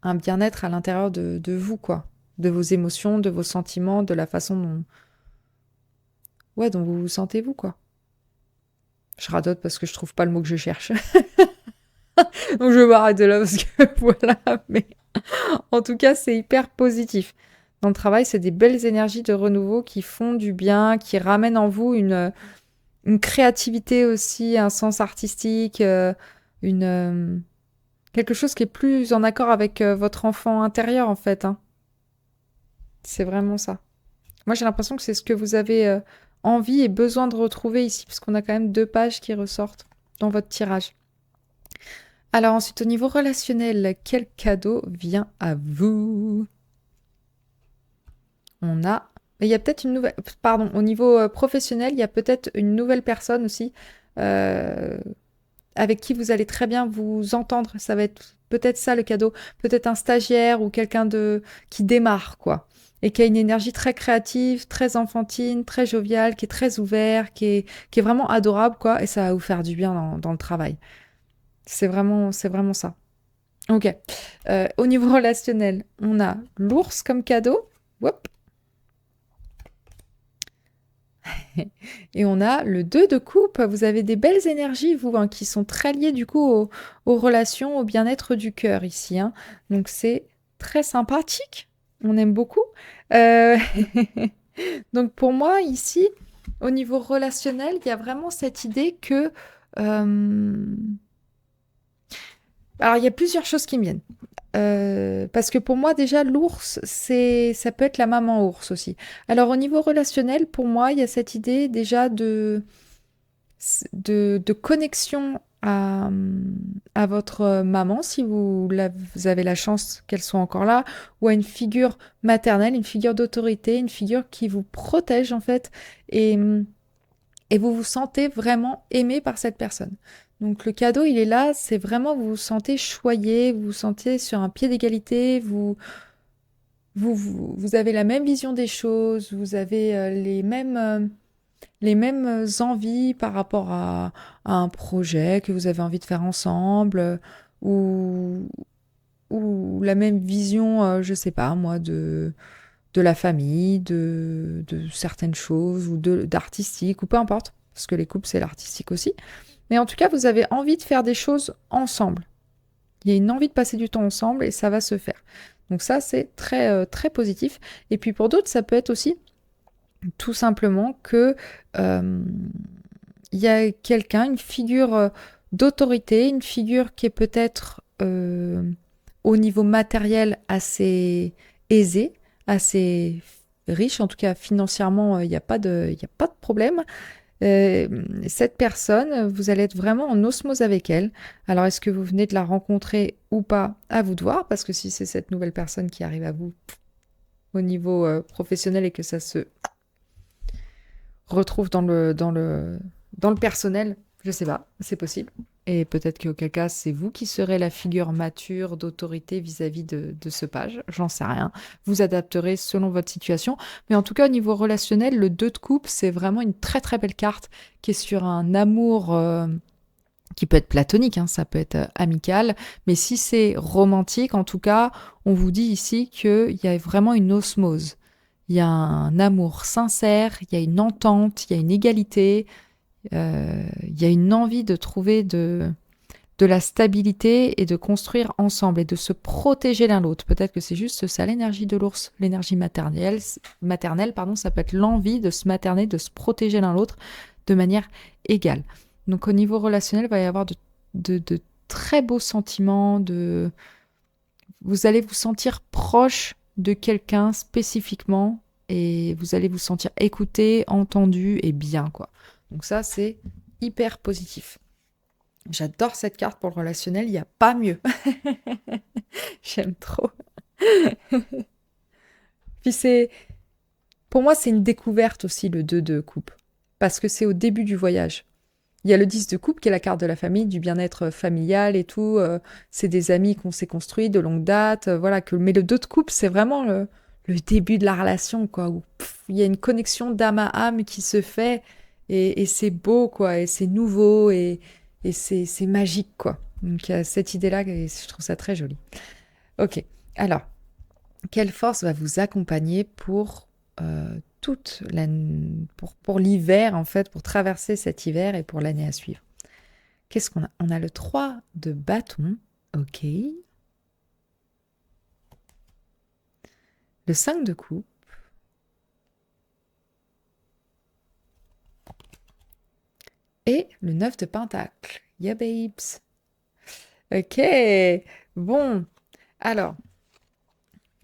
Un bien-être à l'intérieur de vous, quoi. De vos émotions, de vos sentiments, de la façon dont vous vous sentez, vous, quoi. Je radote parce que je trouve pas le mot que je cherche. Donc je vais m'arrêter là parce que voilà, mais en tout cas, c'est hyper positif. Dans le travail, c'est des belles énergies de renouveau qui font du bien, qui ramènent en vous une créativité aussi, un sens artistique, quelque chose qui est plus en accord avec votre enfant intérieur, en fait. Hein. C'est vraiment ça. Moi, j'ai l'impression que c'est ce que vous avez envie et besoin de retrouver ici, parce qu'on a quand même 2 pages qui ressortent dans votre tirage. Alors ensuite, au niveau relationnel, quel cadeau vient à vous? Il y a peut-être une nouvelle... Pardon, au niveau professionnel, il y a peut-être une nouvelle personne aussi avec qui vous allez très bien vous entendre. Ça va être peut-être ça le cadeau. Peut-être un stagiaire ou quelqu'un qui démarre, quoi. Et qui a une énergie très créative, très enfantine, très joviale, qui est très ouvert, qui est vraiment adorable, quoi. Et ça va vous faire du bien dans le travail. C'est vraiment ça. Ok. Au niveau relationnel, on a l'ours comme cadeau. Hop. Et on a le 2 de coupe. Vous avez des belles énergies, vous, hein, qui sont très liées du coup aux relations, au bien-être du cœur ici. Hein. Donc c'est très sympathique. On aime beaucoup. Donc pour moi, ici, au niveau relationnel, il y a vraiment cette idée que... Alors, il y a plusieurs choses qui me viennent. Parce que pour moi, déjà, l'ours, ça peut être la maman ours aussi. Alors, au niveau relationnel, pour moi, il y a cette idée déjà de connexion à votre maman, si vous avez la chance qu'elle soit encore là, ou à une figure maternelle, une figure d'autorité, une figure qui vous protège, en fait, et vous vous sentez vraiment aimé par cette personne. Donc le cadeau, il est là, c'est vraiment, vous vous sentez choyé, vous vous sentez sur un pied d'égalité, vous avez la même vision des choses, vous avez les mêmes envies par rapport à un projet que vous avez envie de faire ensemble, ou la même vision, je sais pas moi, de la famille, de certaines choses, ou d'artistique, ou peu importe, parce que les couples, c'est l'artistique aussi. Mais en tout cas, vous avez envie de faire des choses ensemble. Il y a une envie de passer du temps ensemble et ça va se faire. Donc ça, c'est très, très positif. Et puis pour d'autres, ça peut être aussi tout simplement que il y a quelqu'un, une figure d'autorité, une figure qui est peut-être au niveau matériel assez aisée, assez riche, en tout cas financièrement, il n'y a pas de problème. Cette personne, vous allez être vraiment en osmose avec elle. Alors, est-ce que vous venez de la rencontrer ou pas? À vous de voir, parce que si c'est cette nouvelle personne qui arrive à vous au niveau professionnel et que ça se retrouve dans le personnel, je sais pas, c'est possible. Et peut-être qu'auquel cas, c'est vous qui serez la figure mature d'autorité vis-à-vis de ce page. J'en sais rien. Vous adapterez selon votre situation. Mais en tout cas, au niveau relationnel, le 2 de coupe, c'est vraiment une très très belle carte qui est sur un amour qui peut être platonique, hein, ça peut être amical. Mais si c'est romantique, en tout cas, on vous dit ici qu'il y a vraiment une osmose. Il y a un amour sincère, il y a une entente, il y a une égalité. Il y a une envie de trouver de la stabilité et de construire ensemble et de se protéger l'un l'autre. Peut-être que c'est juste ça l'énergie de l'ours, l'énergie maternelle, ça peut être l'envie de se materner, de se protéger l'un l'autre de manière égale. Donc au niveau relationnel, il va y avoir de très beaux sentiments, vous allez vous sentir proche de quelqu'un spécifiquement et vous allez vous sentir écouté, entendu et bien, quoi. Donc ça, c'est hyper positif. J'adore cette carte pour le relationnel, il n'y a pas mieux. J'aime trop. Puis pour moi, c'est une découverte aussi, le 2 de coupe. Parce que c'est au début du voyage. Il y a le 10 de coupe qui est la carte de la famille, du bien-être familial et tout. C'est des amis qu'on s'est construits de longue date. Voilà. Mais le 2 de coupe, c'est vraiment le début de la relation, quoi. Où il y a une connexion d'âme à âme qui se fait. Et c'est beau, quoi. Et c'est nouveau. Et c'est magique, quoi. Donc, il y a cette idée-là, et je trouve ça très joli. Ok. Alors, quelle force va vous accompagner pour l'hiver, en fait, pour traverser cet hiver et pour l'année à suivre? Qu'est-ce qu'on a? On a le 3 de bâton. Ok. Le 5 de coupe. Et le 9 de pentacle. Yeah, babes. Ok. Bon. Alors,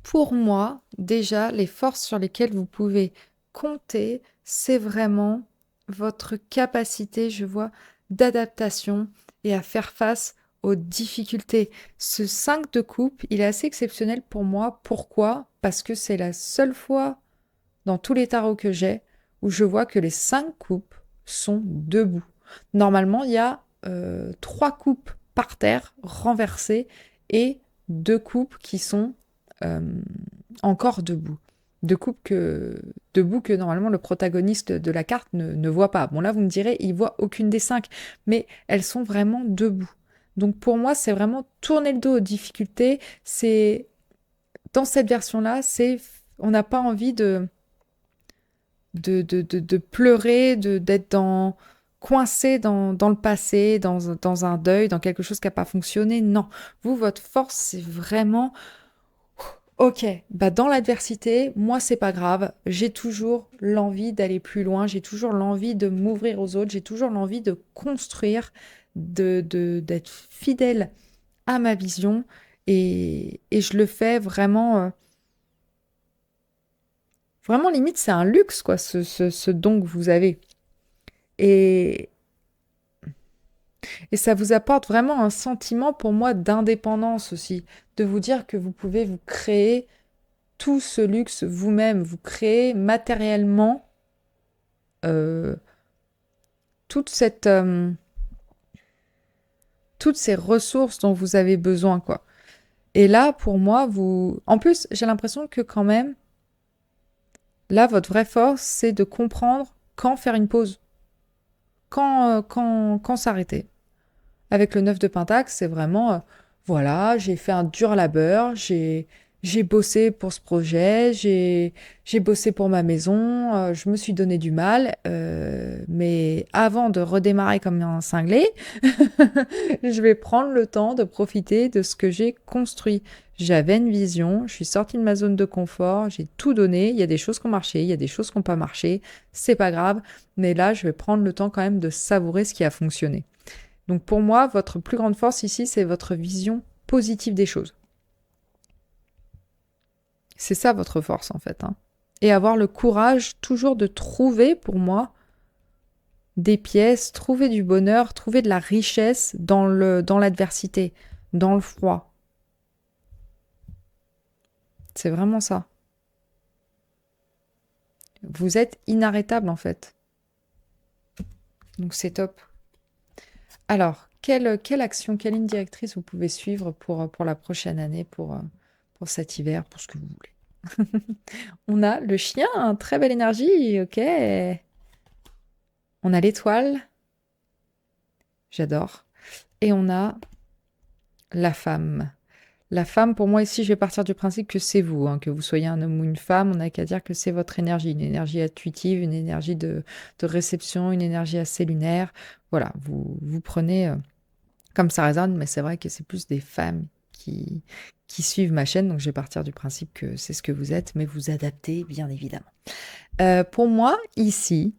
pour moi, déjà, les forces sur lesquelles vous pouvez compter, c'est vraiment votre capacité, je vois, d'adaptation et à faire face aux difficultés. Ce 5 de coupe, il est assez exceptionnel pour moi. Pourquoi? Parce que c'est la seule fois dans tous les tarots que j'ai où je vois que les 5 coupes sont debout. Normalement, il y a 3 coupes par terre renversées et 2 coupes qui sont euh, encore debout. Debout que normalement le protagoniste de la carte ne voit pas. Bon là vous me direz, il voit aucune des 5, mais elles sont vraiment debout. Donc pour moi c'est vraiment tourner le dos aux difficultés. C'est dans cette version-là, on n'a pas envie de pleurer, d'être coincé dans le passé, dans un deuil, dans quelque chose qui n'a pas fonctionné. Non, vous, votre force, c'est vraiment, ok, bah dans l'adversité, moi, c'est pas grave. J'ai toujours l'envie d'aller plus loin, j'ai toujours l'envie de m'ouvrir aux autres, j'ai toujours l'envie de construire, d'être fidèle à ma vision. Et je le fais vraiment, vraiment limite, c'est un luxe, quoi, ce don que vous avez. Et, et ça vous apporte vraiment un sentiment pour moi d'indépendance aussi, de vous dire que vous pouvez vous créer tout ce luxe vous-même, vous créer matériellement euh, toute toutes ces ressources dont vous avez besoin, quoi. Et là, pour moi, en plus, j'ai l'impression que quand même, là, votre vraie force, c'est de comprendre quand faire une pause, quand s'arrêter. Avec le 9 de Pentacle, c'est vraiment, voilà, j'ai fait un dur labeur, j'ai bossé pour ce projet, j'ai bossé pour ma maison, je me suis donné du mal, mais avant de redémarrer comme un cinglé, je vais prendre le temps de profiter de ce que j'ai construit. J'avais une vision, je suis sortie de ma zone de confort, j'ai tout donné, il y a des choses qui ont marché, il y a des choses qui n'ont pas marché, c'est pas grave, mais là, je vais prendre le temps quand même de savourer ce qui a fonctionné. Donc pour moi, votre plus grande force ici, c'est votre vision positive des choses. C'est ça votre force en fait. Hein. Et avoir le courage toujours de trouver, pour moi, des pièces, trouver du bonheur, trouver de la richesse dans l'adversité, dans le froid. C'est vraiment ça. Vous êtes inarrêtable en fait. Donc c'est top. Alors, quelle action, quelle ligne directrice vous pouvez suivre pour la prochaine année, pour cet hiver, pour ce que vous voulez? On a le chien, très belle énergie, ok. On a l'étoile, j'adore. Et on a la femme. La femme, pour moi, ici, je vais partir du principe que c'est vous, hein, que vous soyez un homme ou une femme, on n'a qu'à dire que c'est votre énergie, une énergie intuitive, une énergie de réception, une énergie assez lunaire. Voilà, vous prenez comme ça résonne, mais c'est vrai que c'est plus des femmes qui suivent ma chaîne, donc je vais partir du principe que c'est ce que vous êtes, mais vous adaptez, bien évidemment. Pour moi, ici,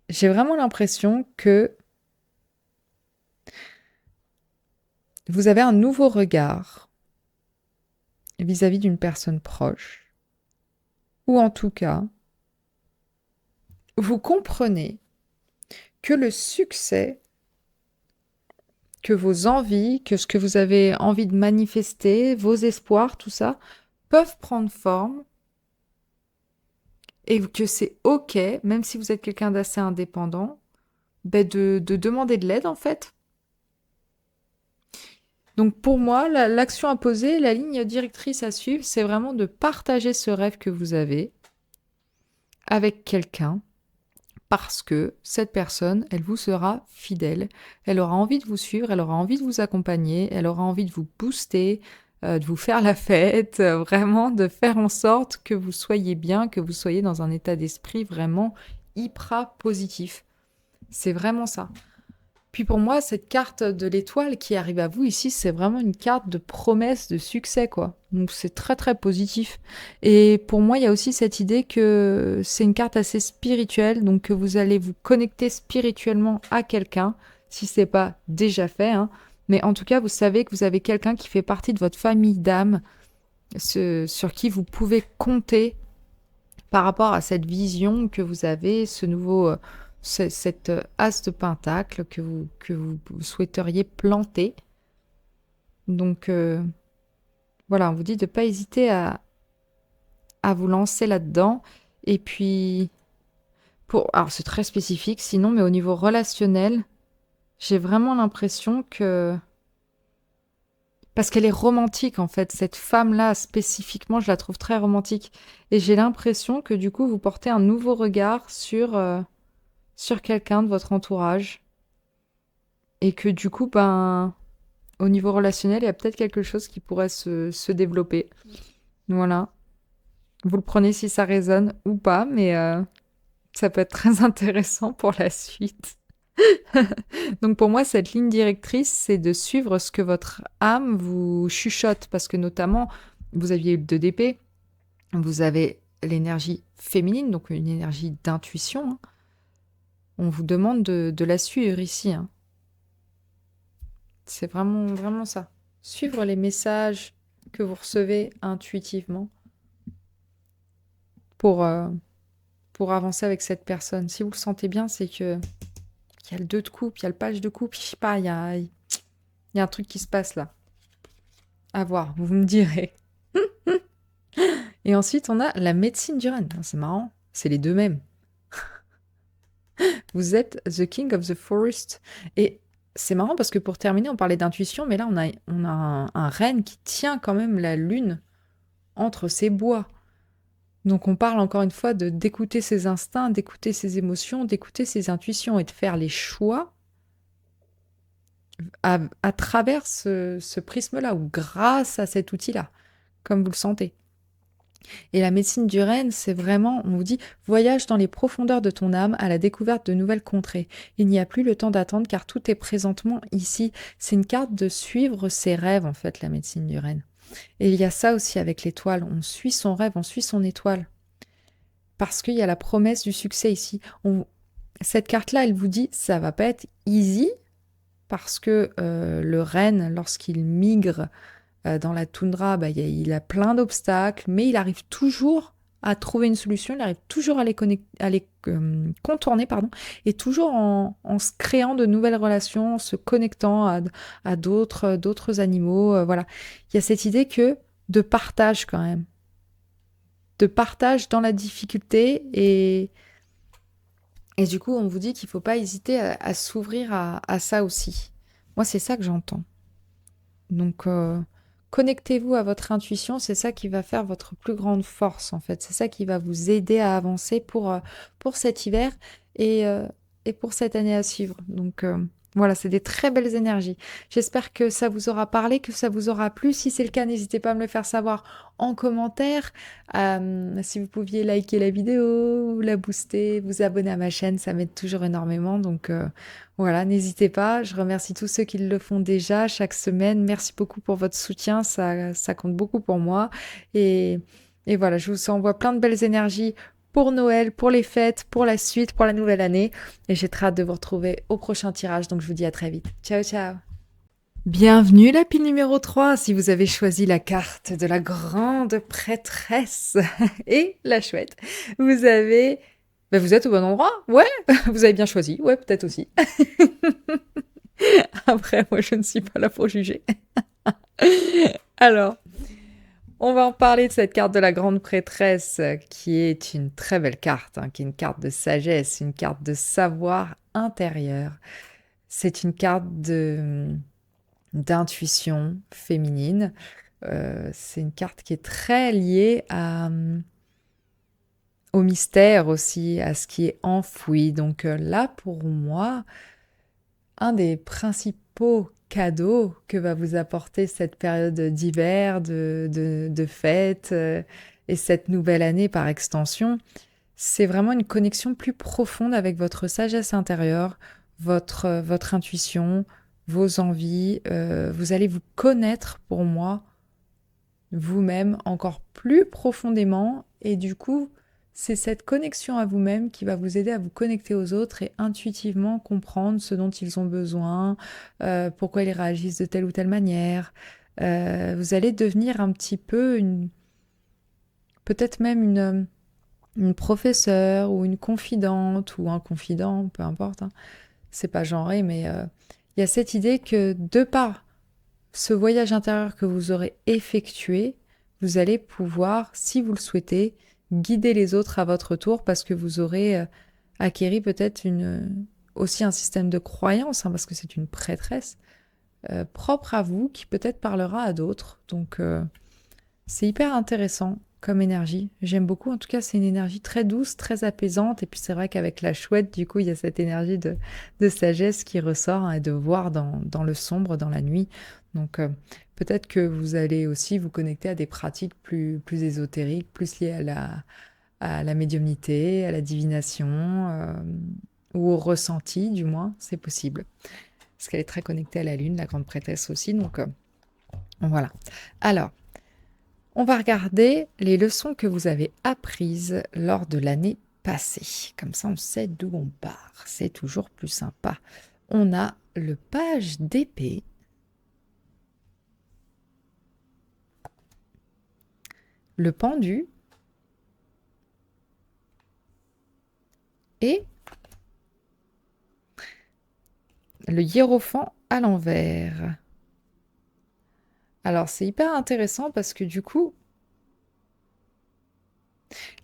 j'ai vraiment l'impression que vous avez un nouveau regard vis-à-vis d'une personne proche, ou en tout cas, vous comprenez que le succès, que vos envies, que ce que vous avez envie de manifester, vos espoirs, tout ça, peuvent prendre forme et que c'est OK, même si vous êtes quelqu'un d'assez indépendant, de demander de l'aide en fait. Donc pour moi, l'action à poser, la ligne directrice à suivre, c'est vraiment de partager ce rêve que vous avez avec quelqu'un parce que cette personne, elle vous sera fidèle, elle aura envie de vous suivre, elle aura envie de vous accompagner, elle aura envie de vous booster, de vous faire la fête, vraiment de faire en sorte que vous soyez bien, que vous soyez dans un état d'esprit vraiment hyper positif. C'est vraiment ça. Puis pour moi, cette carte de l'étoile qui arrive à vous ici, c'est vraiment une carte de promesse de succès, quoi. Donc c'est très très positif. Et pour moi, il y a aussi cette idée que c'est une carte assez spirituelle, donc que vous allez vous connecter spirituellement à quelqu'un, si c'est pas déjà fait, hein. Mais en tout cas, vous savez que vous avez quelqu'un qui fait partie de votre famille d'âme, sur qui vous pouvez compter par rapport à cette vision que vous avez, ce nouveau, cette as de pentacle que vous souhaiteriez planter. Donc voilà, on vous dit de ne pas hésiter à vous lancer là-dedans. Et puis, alors c'est très spécifique sinon, mais au niveau relationnel, j'ai vraiment l'impression que... Parce qu'elle est romantique en fait, cette femme-là spécifiquement, je la trouve très romantique. Et j'ai l'impression que du coup, vous portez un nouveau regard sur quelqu'un de votre entourage. Et que du coup, ben, au niveau relationnel, il y a peut-être quelque chose qui pourrait se développer. Voilà. Vous le prenez si ça résonne ou pas, mais ça peut être très intéressant pour la suite. Donc pour moi, cette ligne directrice, c'est de suivre ce que votre âme vous chuchote, parce que notamment, vous aviez eu le 2 d'épée, vous avez l'énergie féminine, donc une énergie d'intuition, hein. On vous demande de la suivre ici, hein. C'est vraiment, vraiment ça. Suivre les messages que vous recevez intuitivement pour, pour avancer avec cette personne. Si vous le sentez bien, c'est que il y a le 2 de coupe, il y a le page de coupe, je sais pas, il y a un truc qui se passe là. À voir, vous me direz. Et ensuite, on a la médecine du renne. C'est marrant, c'est les deux mêmes. Vous êtes the king of the forest. Et c'est marrant parce que pour terminer, on parlait d'intuition, mais là, on a un renne qui tient quand même la lune entre ses bois. Donc on parle encore une fois d'écouter ses instincts, d'écouter ses émotions, d'écouter ses intuitions et de faire les choix à travers ce prisme-là ou grâce à cet outil-là, comme vous le sentez. Et la médecine du renne, c'est vraiment, on vous dit, voyage dans les profondeurs de ton âme à la découverte de nouvelles contrées. Il n'y a plus le temps d'attendre car tout est présentement ici. C'est une carte de suivre ses rêves, en fait, la médecine du renne. Et il y a ça aussi avec l'étoile. On suit son rêve, on suit son étoile. Parce qu'il y a la promesse du succès ici. Cette carte-là, elle vous dit, ça va pas être easy, parce que le renne, lorsqu'il migre dans la toundra, bah, il a plein d'obstacles, mais il arrive toujours à trouver une solution, il arrive toujours à les contourner, pardon, et toujours en se créant de nouvelles relations, en se connectant à d'autres animaux. Voilà. Il y a cette idée de partage quand même. De partage dans la difficulté et du coup, on vous dit qu'il ne faut pas hésiter à s'ouvrir à ça aussi. Moi, c'est ça que j'entends. Donc, connectez-vous à votre intuition, c'est ça qui va faire votre plus grande force, en fait. C'est ça qui va vous aider à avancer pour cet hiver et pour cette année à suivre. Donc, voilà, c'est des très belles énergies. J'espère que ça vous aura parlé, que ça vous aura plu. Si c'est le cas, n'hésitez pas à me le faire savoir en commentaire. Si vous pouviez liker la vidéo, la booster, vous abonner à ma chaîne, ça m'aide toujours énormément. Donc voilà, n'hésitez pas. Je remercie tous ceux qui le font déjà chaque semaine. Merci beaucoup pour votre soutien, ça compte beaucoup pour moi. Et voilà, je vous envoie plein de belles énergies pour Noël, pour les fêtes, pour la suite, pour la nouvelle année. Et j'ai très hâte de vous retrouver au prochain tirage. Donc je vous dis à très vite. Ciao, ciao. Bienvenue la pile numéro 3 si vous avez choisi la carte de la grande prêtresse et la chouette. Vous avez Bah, vous êtes au bon endroit, ouais, vous avez bien choisi, ouais, peut-être aussi. Après, moi, je ne suis pas là pour juger. Alors, on va en parler de cette carte de la grande prêtresse, qui est une très belle carte, hein, qui est une carte de sagesse, une carte de savoir intérieur. C'est une carte d'intuition féminine. C'est une carte qui est très liée au mystère aussi, à ce qui est enfoui. Donc là, pour moi, un des principaux cadeaux que va vous apporter cette période d'hiver, de fête, et cette nouvelle année par extension, c'est vraiment une connexion plus profonde avec votre sagesse intérieure, votre intuition, vos envies. Vous allez vous connaître, pour moi, vous-même encore plus profondément, et du coup, c'est cette connexion à vous-même qui va vous aider à vous connecter aux autres et intuitivement comprendre ce dont ils ont besoin, pourquoi ils réagissent de telle ou telle manière. Vous allez devenir un petit peu peut-être même une professeure ou une confidente ou un confident, peu importe, hein. C'est pas genré, mais il y a cette idée que de par ce voyage intérieur que vous aurez effectué, vous allez pouvoir, si vous le souhaitez, guider les autres à votre tour parce que vous aurez acquéri peut-être aussi un système de croyance, hein, parce que c'est une prêtresse, propre à vous qui peut-être parlera à d'autres. Donc c'est hyper intéressant comme énergie. J'aime beaucoup. En tout cas, c'est une énergie très douce, très apaisante. Et puis c'est vrai qu'avec la chouette, du coup, il y a cette énergie de sagesse qui ressort, hein, et de voir dans le sombre, dans la nuit. Donc peut-être que vous allez aussi vous connecter à des pratiques plus ésotériques, plus liées à la médiumnité, à la divination, ou au ressenti, du moins, c'est possible. Parce qu'elle est très connectée à la lune, la grande prêtresse aussi. Donc voilà. Alors, on va regarder les leçons que vous avez apprises lors de l'année passée. Comme ça, on sait d'où on part. C'est toujours plus sympa. On a le page d'épée, le pendu et le hiérophant à l'envers. Alors, c'est hyper intéressant parce que du coup,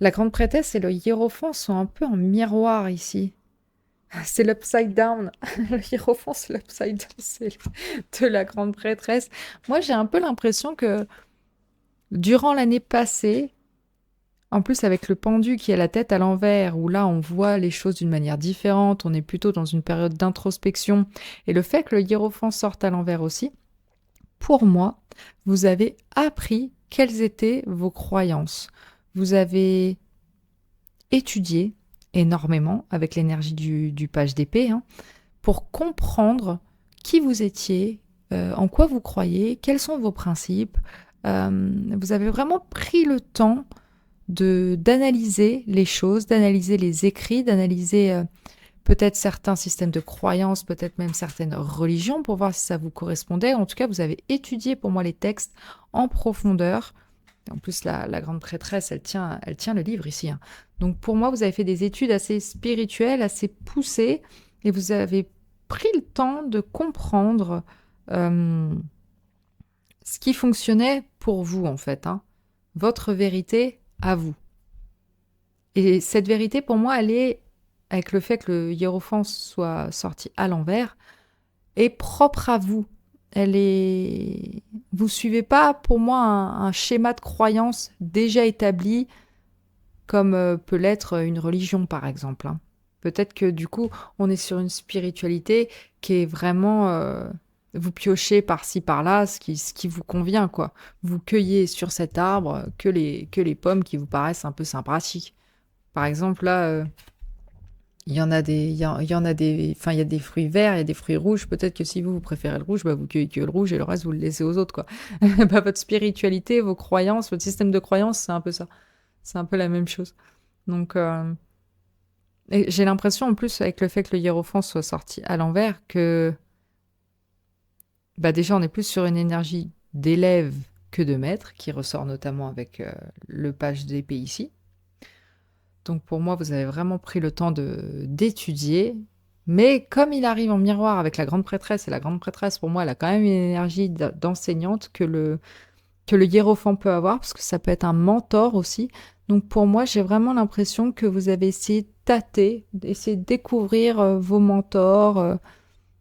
la grande prêtresse et le hiérophant sont un peu en miroir ici. C'est l'upside down. Le hiérophant, c'est l'upside down, c'est de la grande prêtresse. Moi, j'ai un peu l'impression que durant l'année passée, en plus avec le pendu qui a la tête à l'envers, où là on voit les choses d'une manière différente, on est plutôt dans une période d'introspection, et le fait que le hiérophant sorte à l'envers aussi, pour moi, vous avez appris quelles étaient vos croyances. Vous avez étudié énormément avec l'énergie du page d'épée, hein, pour comprendre qui vous étiez, en quoi vous croyez, quels sont vos principes. Vous avez vraiment pris le temps d'analyser les choses, d'analyser les écrits, d'analyser peut-être certains systèmes de croyances, peut-être même certaines religions pour voir si ça vous correspondait. En tout cas, vous avez étudié pour moi les textes en profondeur. En plus, la grande prêtresse, elle tient le livre ici, hein. Donc pour moi, vous avez fait des études assez spirituelles, assez poussées, et vous avez pris le temps de comprendre euh, ce qui fonctionnait pour vous, en fait, hein. Votre vérité à vous. Et cette vérité, pour moi, elle est, avec le fait que le hiérophant soit sorti à l'envers, est propre à vous. Elle est... Vous suivez pas, pour moi, un schéma de croyance déjà établi, comme peut l'être une religion, par exemple, hein. Peut-être que, du coup, on est sur une spiritualité qui est vraiment... vous piochez par-ci, par-là, ce qui vous convient, quoi. Vous cueillez sur cet arbre que les pommes qui vous paraissent un peu sympathiques. Par exemple, là, il y en a des, il y en a des, enfin, il y a des fruits verts, il y a des fruits rouges. Peut-être que si vous préférez le rouge, bah, vous cueillez que le rouge et le reste, vous le laissez aux autres, quoi. Bah, votre spiritualité, vos croyances, votre système de croyances, c'est un peu ça. C'est un peu la même chose. Donc, et j'ai l'impression, en plus, avec le fait que le hiérophant soit sorti à l'envers, que, bah, déjà, on est plus sur une énergie d'élève que de maître, qui ressort notamment avec le page d'épée ici. Donc pour moi, vous avez vraiment pris le temps d'étudier. Mais comme il arrive en miroir avec la grande prêtresse, et la grande prêtresse, pour moi, elle a quand même une énergie d'enseignante que le hiérophant peut avoir, parce que ça peut être un mentor aussi. Donc pour moi, j'ai vraiment l'impression que vous avez essayé de tâter, d'essayer de découvrir vos mentors,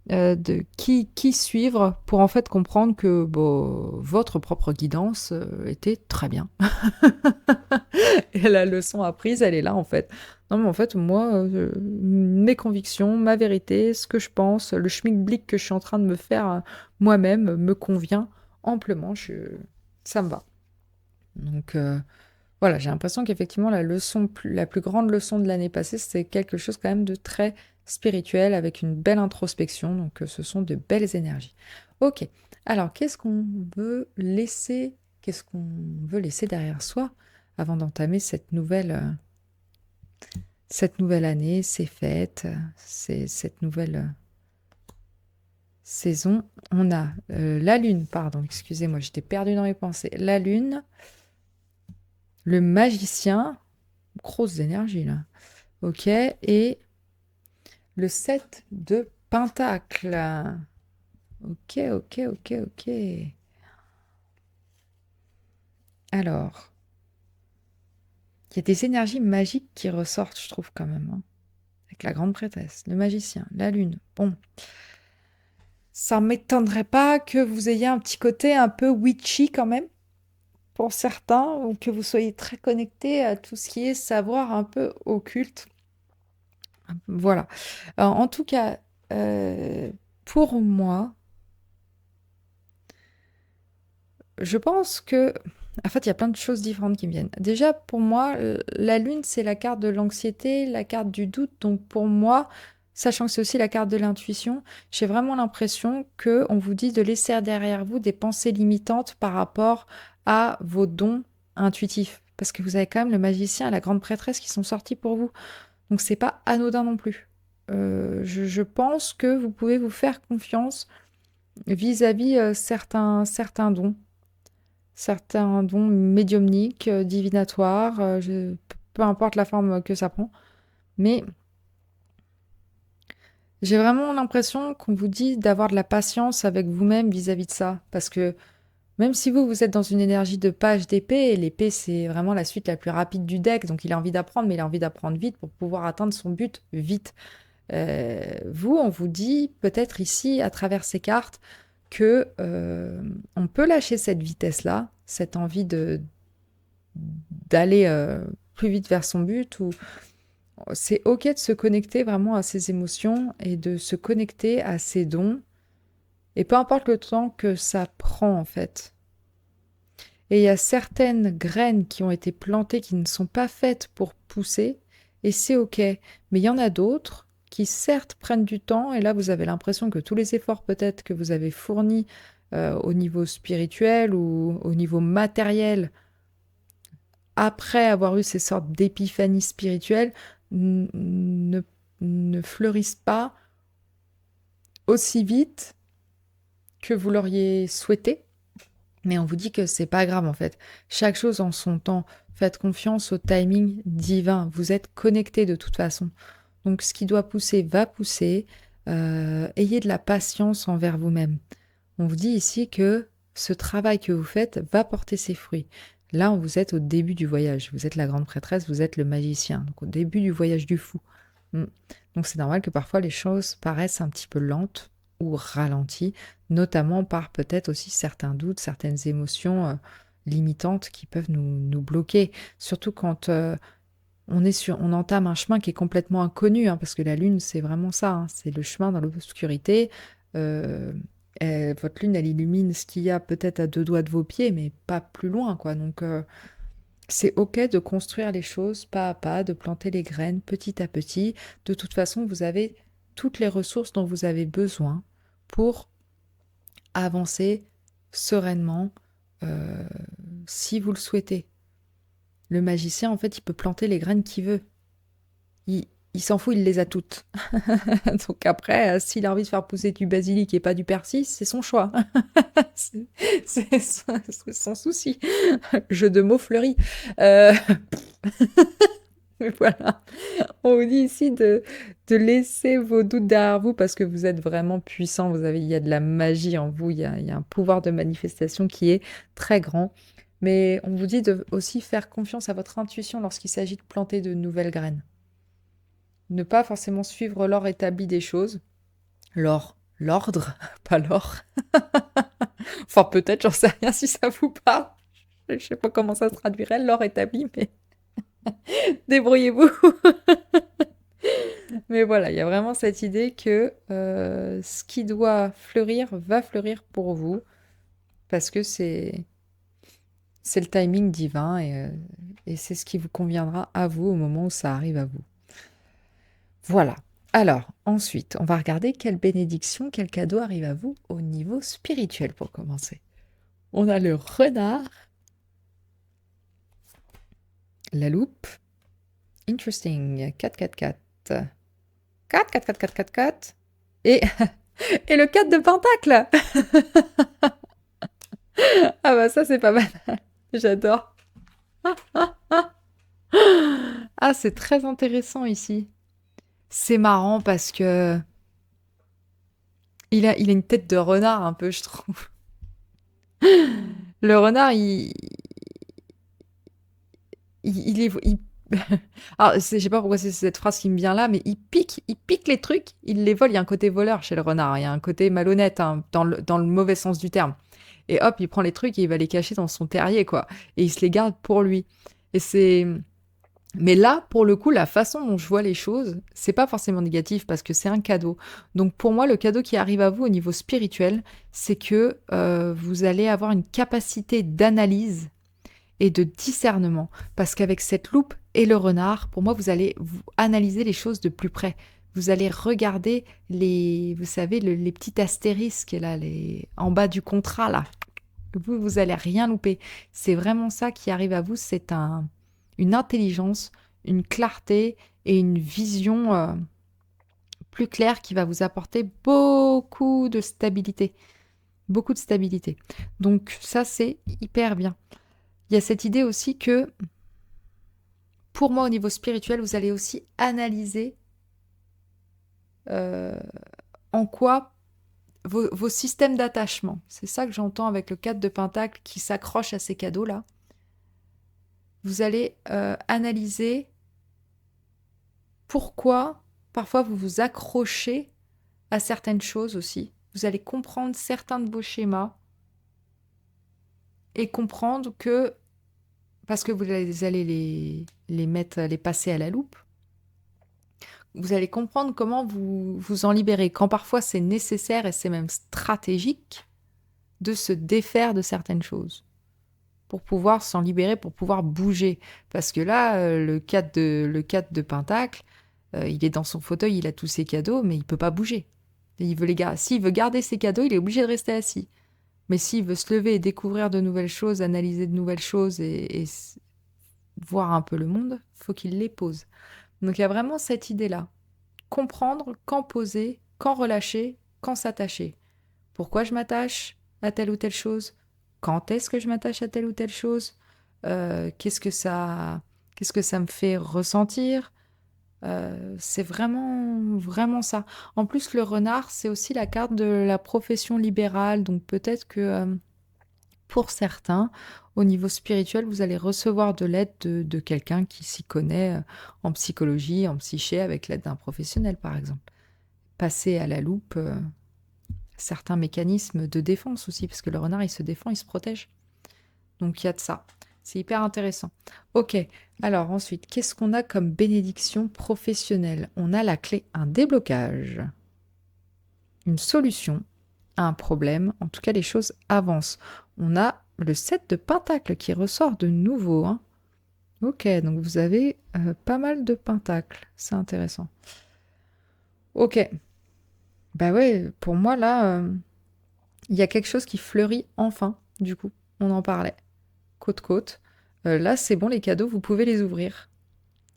de qui suivre pour en fait comprendre que bon, votre propre guidance était très bien. Et la leçon apprise, elle est là en fait. Non mais en fait, moi, mes convictions, ma vérité, ce que je pense, le schmilblick que je suis en train de me faire moi-même me convient amplement. Ça me va. Donc voilà, j'ai l'impression qu'effectivement la plus grande leçon de l'année passée, c'est quelque chose quand même de très spirituel avec une belle introspection. Donc ce sont de belles énergies. Ok. Alors qu'est-ce qu'on veut laisser derrière soi avant d'entamer cette nouvelle année, ces fêtes, cette nouvelle saison. On a la lune, pardon, excusez-moi, j'étais perdue dans mes pensées. La lune, le magicien, grosse énergie là. Ok, et le 7 de Pentacle. Ok, ok, ok, ok. Alors, il y a des énergies magiques qui ressortent, je trouve quand même, hein. Avec la grande prêtresse, le magicien, la lune. Bon, ça m'étonnerait pas que vous ayez un petit côté un peu witchy quand même, pour certains, ou que vous soyez très connecté à tout ce qui est savoir un peu occulte. Voilà. Alors, en tout cas, pour moi, je pense que... En fait, il y a plein de choses différentes qui me viennent. Déjà, pour moi, la lune, c'est la carte de l'anxiété, la carte du doute. Donc, pour moi, sachant que c'est aussi la carte de l'intuition, j'ai vraiment l'impression que on vous dit de laisser derrière vous des pensées limitantes par rapport à vos dons intuitifs. Parce que vous avez quand même le magicien et la grande prêtresse qui sont sortis pour vous. Donc, c'est pas anodin non plus. Je pense que vous pouvez vous faire confiance vis-à-vis certains dons médiumniques, divinatoires, peu importe la forme que ça prend. Mais j'ai vraiment l'impression qu'on vous dit d'avoir de la patience avec vous-même vis-à-vis de ça. Parce que même si vous êtes dans une énergie de page d'épée, et l'épée c'est vraiment la suite la plus rapide du deck, donc il a envie d'apprendre, mais il a envie d'apprendre vite pour pouvoir atteindre son but vite. Vous, on vous dit peut-être ici, à travers ces cartes, que on peut lâcher cette vitesse-là, cette envie d'aller plus vite vers son but, ou c'est ok de se connecter vraiment à ses émotions et de se connecter à ses dons, et peu importe le temps que ça prend en fait. Et il y a certaines graines qui ont été plantées qui ne sont pas faites pour pousser, et c'est ok. Mais il y en a d'autres qui certes prennent du temps, et là vous avez l'impression que tous les efforts peut-être que vous avez fournis au niveau spirituel ou au niveau matériel, après avoir eu ces sortes d'épiphanies spirituelles, ne fleurissent pas aussi vite que vous l'auriez souhaité. Mais on vous dit que c'est pas grave en fait. Chaque chose en son temps. Faites confiance au timing divin. Vous êtes connecté de toute façon. Donc ce qui doit pousser va pousser. Ayez de la patience envers vous-même. On vous dit ici que ce travail que vous faites va porter ses fruits. Là, vous êtes au début du voyage. Vous êtes la grande prêtresse, vous êtes le magicien. Donc au début du voyage du fou. Donc c'est normal que parfois les choses paraissent un petit peu lentes ou ralenties, notamment par peut-être aussi certains doutes, certaines émotions limitantes qui peuvent nous bloquer. Surtout quand on entame un chemin qui est complètement inconnu, hein, parce que la lune, c'est vraiment ça, hein, c'est le chemin dans l'obscurité. Votre lune, elle illumine ce qu'il y a peut-être à 2 doigts de vos pieds, mais pas plus loin, quoi. Donc, c'est ok de construire les choses pas à pas, de planter les graines petit à petit. De toute façon, vous avez toutes les ressources dont vous avez besoin pour avancer sereinement, euh, si vous le souhaitez. Le magicien, en fait, il peut planter les graines qu'il veut. Il s'en fout, il les a toutes. Donc après, s'il a envie de faire pousser du basilic et pas du persil, c'est son choix. c'est c'est son souci. Jeu de mots fleuri. Euh, Mais voilà, on vous dit ici de laisser vos doutes derrière vous parce que vous êtes vraiment puissant, il y a de la magie en vous, il y a un pouvoir de manifestation qui est très grand. Mais on vous dit de aussi faire confiance à votre intuition lorsqu'il s'agit de planter de nouvelles graines. Ne pas forcément suivre l'ordre établi des choses. L'ordre, pas l'or. Enfin, peut-être, j'en sais rien si ça vous parle. Je sais pas comment ça se traduirait, l'or établi, mais débrouillez-vous. Mais voilà, il y a vraiment cette idée que ce qui doit fleurir va fleurir pour vous parce que c'est le timing divin et c'est ce qui vous conviendra à vous au moment où ça arrive à vous. Voilà. Alors, ensuite, on va regarder quelle bénédiction, quel cadeau arrive à vous au niveau spirituel pour commencer. On a le renard, la loupe, interesting, 4, 4, 4, 4, 4, 4, 4, 4, 4, 4, et, et le 4 de pentacle. Ah bah ça c'est pas mal, j'adore. Ah c'est très intéressant ici. C'est marrant parce que il a une tête de renard un peu je trouve. Le renard il est... Alors, je sais pas pourquoi c'est cette phrase qui me vient là, mais il pique les trucs, il les vole. Il y a un côté voleur chez le renard, il y a un côté malhonnête, hein, dans le mauvais sens du terme. Et hop, il prend les trucs et il va les cacher dans son terrier, quoi. Et il se les garde pour lui. Et c'est... Mais là, pour le coup, la façon dont je vois les choses, c'est pas forcément négatif parce que c'est un cadeau. Donc pour moi, le cadeau qui arrive à vous au niveau spirituel, c'est que vous allez avoir une capacité d'analyse et de discernement. Parce qu'avec cette loupe et le renard, pour moi, vous allez analyser les choses de plus près. Vous allez regarder vous savez, les petits astérisques là, en bas du contrat là. Vous allez rien louper. C'est vraiment ça qui arrive à vous. C'est une intelligence, une clarté et une vision plus claire qui va vous apporter beaucoup de stabilité. Beaucoup de stabilité. Donc ça, c'est hyper bien. Il y a cette idée aussi que, pour moi, au niveau spirituel, vous allez aussi analyser en quoi vos systèmes d'attachement. C'est ça que j'entends avec le 4 de Pentacle qui s'accroche à ces cadeaux-là. Vous allez analyser pourquoi parfois vous vous accrochez à certaines choses aussi. Vous allez comprendre certains de vos schémas et comprendre que, parce que vous allez les passer à la loupe, vous allez comprendre comment vous en libérer, quand parfois c'est nécessaire et c'est même stratégique de se défaire de certaines choses pour pouvoir s'en libérer, pour pouvoir bouger. Parce que là, le 4 de Pentacle, il est dans son fauteuil, il a tous ses cadeaux, mais il ne peut pas bouger. Et s'il veut garder ses cadeaux, il est obligé de rester assis. Mais s'il veut se lever et découvrir de nouvelles choses, analyser de nouvelles choses et voir un peu le monde, il faut qu'il les pose. Donc il y a vraiment cette idée-là. Comprendre quand poser, quand relâcher, quand s'attacher. Pourquoi je m'attache à telle ou telle chose? Quand est-ce que je m'attache à telle ou telle chose? Qu'est-ce que ça me fait ressentir? C'est vraiment, vraiment ça. En plus, le renard, c'est aussi la carte de la profession libérale. Donc peut-être que pour certains, au niveau spirituel, vous allez recevoir de l'aide de quelqu'un qui s'y connaît en psychologie, en psyché, avec l'aide d'un professionnel, par exemple. Passer à la loupe certains mécanismes de défense aussi, parce que le renard, il se défend, il se protège. Donc il y a de ça. C'est hyper intéressant. Ok, alors ensuite, qu'est-ce qu'on a comme bénédiction professionnelle? On a la clé, un déblocage, une solution à un problème. En tout cas, les choses avancent. On a le 7 de Pentacle qui ressort de nouveau. Hein. Ok, donc vous avez pas mal de Pentacles. C'est intéressant. Ok. Bah ouais, pour moi, là, il y a quelque chose qui fleurit enfin, du coup. On en parlait. Côte-côte. Là, c'est bon, les cadeaux, vous pouvez les ouvrir.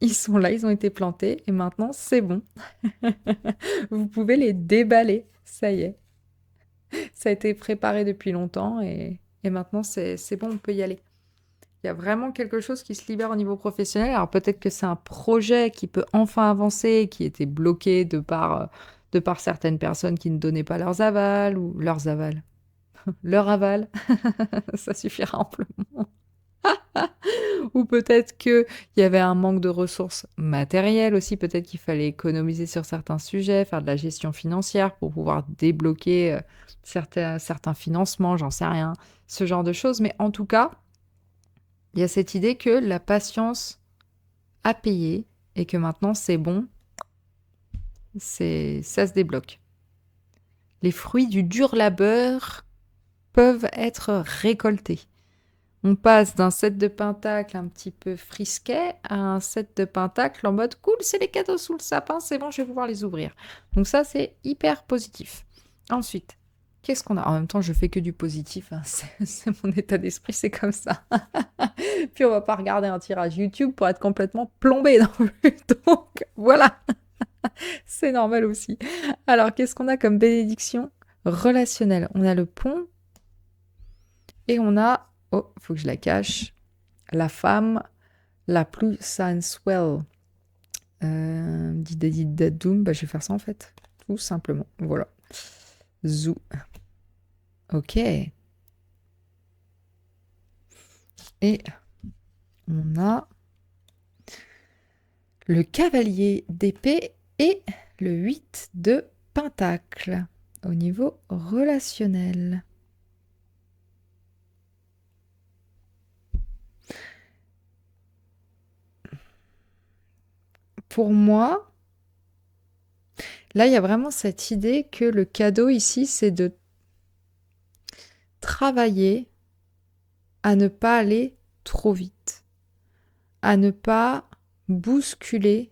Ils sont là, ils ont été plantés, et maintenant, c'est bon. Vous pouvez les déballer. Ça y est. Ça a été préparé depuis longtemps, et maintenant, c'est bon, on peut y aller. Il y a vraiment quelque chose qui se libère au niveau professionnel. Alors peut-être que c'est un projet qui peut enfin avancer, qui était bloqué de par certaines personnes qui ne donnaient pas leurs avals ou leurs avals. Leur aval, ça suffira amplement. Ou peut-être qu'il y avait un manque de ressources matérielles aussi, peut-être qu'il fallait économiser sur certains sujets, faire de la gestion financière pour pouvoir débloquer certains financements, j'en sais rien, ce genre de choses. Mais en tout cas, il y a cette idée que la patience a payé et que maintenant c'est bon, ça se débloque. Les fruits du dur labeur peuvent être récoltés. On passe d'un set de pentacles un petit peu frisquet à un set de pentacles en mode cool, c'est les cadeaux sous le sapin, c'est bon, je vais pouvoir les ouvrir. Donc ça, c'est hyper positif. Ensuite, qu'est-ce qu'on a? En même temps, je fais que du positif, hein. C'est mon état d'esprit, c'est comme ça. Puis on va pas regarder un tirage YouTube pour être complètement plombé dans le... Donc voilà, c'est normal aussi. Alors, qu'est-ce qu'on a comme bénédiction relationnelle? On a le pont et on a... Oh, faut que je la cache. La femme la plus sensuelle. Didadoum, bah je vais faire ça en fait. Tout simplement. Voilà. Zou. Ok. Et on a le cavalier d'épée et le 8 de pentacle au niveau relationnel. Pour moi, là, il y a vraiment cette idée que le cadeau ici, c'est de travailler à ne pas aller trop vite, à ne pas bousculer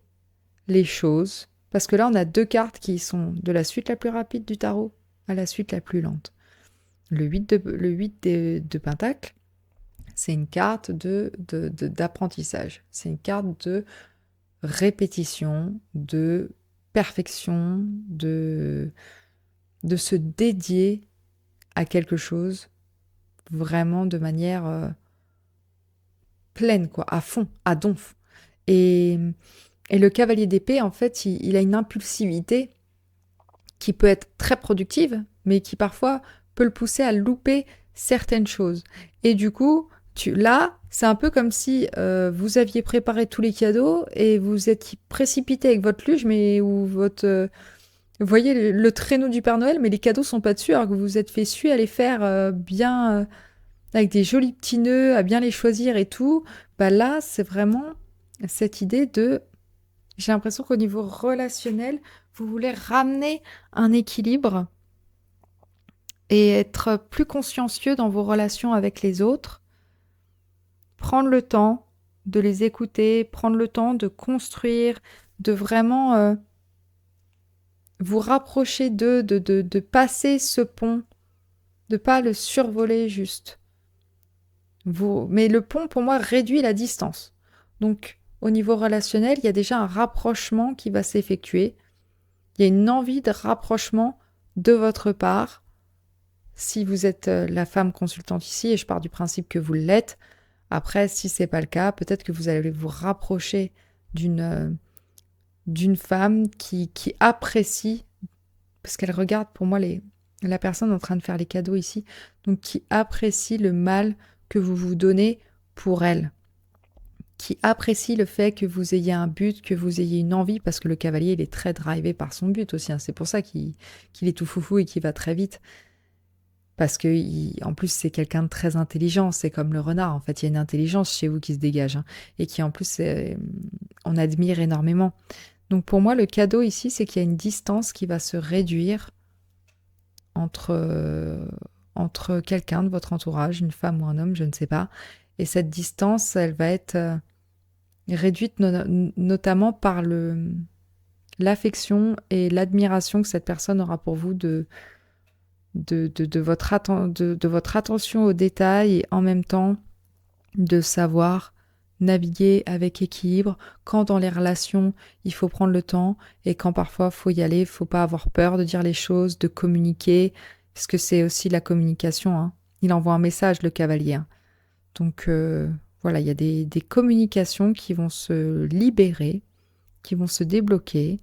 les choses. Parce que là, on a deux cartes qui sont de la suite la plus rapide du tarot à la suite la plus lente. Le 8 de Pentacle, c'est une carte d'apprentissage. C'est une carte de répétition, de perfection, de se dédier à quelque chose vraiment de manière pleine, quoi, à fond, à donf. Et le cavalier d'épée, en fait, il a une impulsivité qui peut être très productive, mais qui parfois peut le pousser à louper certaines choses. Et du coup, là, c'est un peu comme si vous aviez préparé tous les cadeaux et vous êtes précipité avec votre luge, mais ou votre... vous voyez le traîneau du Père Noël, mais les cadeaux sont pas dessus, alors que vous vous êtes fait suer à les faire bien... avec des jolis petits nœuds, à bien les choisir et tout. Bah là, c'est vraiment cette idée de... J'ai l'impression qu'au niveau relationnel, vous voulez ramener un équilibre et être plus consciencieux dans vos relations avec les autres. Prendre le temps de les écouter, prendre le temps de construire, de vraiment vous rapprocher d'eux, de passer ce pont, de pas le survoler juste. Mais le pont, pour moi, réduit la distance. Donc, au niveau relationnel, il y a déjà un rapprochement qui va s'effectuer. Il y a une envie de rapprochement de votre part. Si vous êtes la femme consultante ici, et je pars du principe que vous l'êtes, après, si ce n'est pas le cas, peut-être que vous allez vous rapprocher d'une femme qui apprécie, parce qu'elle regarde pour moi la personne en train de faire les cadeaux ici, donc qui apprécie le mal que vous vous donnez pour elle, qui apprécie le fait que vous ayez un but, que vous ayez une envie, parce que le cavalier, il est très drivé par son but aussi, hein. C'est pour ça qu'il est tout foufou et qu'il va très vite. Parce que, en plus, c'est quelqu'un de très intelligent, c'est comme le renard, en fait, il y a une intelligence chez vous qui se dégage, hein, et qui, en plus, on admire énormément. Donc, pour moi, le cadeau ici, c'est qu'il y a une distance qui va se réduire entre quelqu'un de votre entourage, une femme ou un homme, je ne sais pas. Et cette distance, elle va être réduite notamment par l'affection et l'admiration que cette personne aura pour vous de votre attention aux détails et en même temps de savoir naviguer avec équilibre quand dans les relations il faut prendre le temps et quand parfois il faut y aller, il ne faut pas avoir peur de dire les choses, de communiquer, parce que c'est aussi la communication, hein. Il envoie un message, le cavalier, hein. Donc voilà, il y a des communications qui vont se libérer, qui vont se débloquer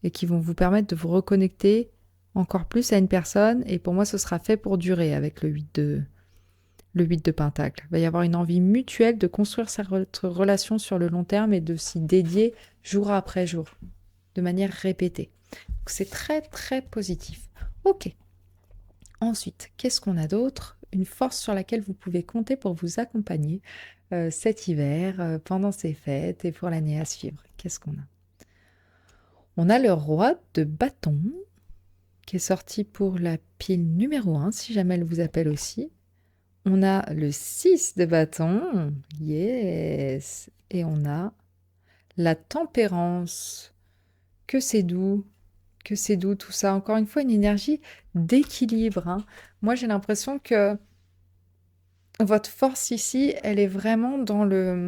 et qui vont vous permettre de vous reconnecter encore plus à une personne. Et pour moi, ce sera fait pour durer avec le 8 de Pentacle. Il va y avoir une envie mutuelle de construire votre relation sur le long terme et de s'y dédier jour après jour, de manière répétée. Donc c'est très très positif. Ok. Ensuite, qu'est-ce qu'on a d'autre? Une force sur laquelle vous pouvez compter pour vous accompagner cet hiver, pendant ces fêtes et pour l'année à suivre. Qu'est-ce qu'on a? On a le roi de bâton qui est sorti pour la pile numéro 1, si jamais elle vous appelle aussi. On a le 6 de bâton, yes. Et on a la tempérance. Que c'est doux, que c'est doux tout ça. Encore une fois, une énergie d'équilibre, hein. Moi, j'ai l'impression que votre force ici, elle est vraiment dans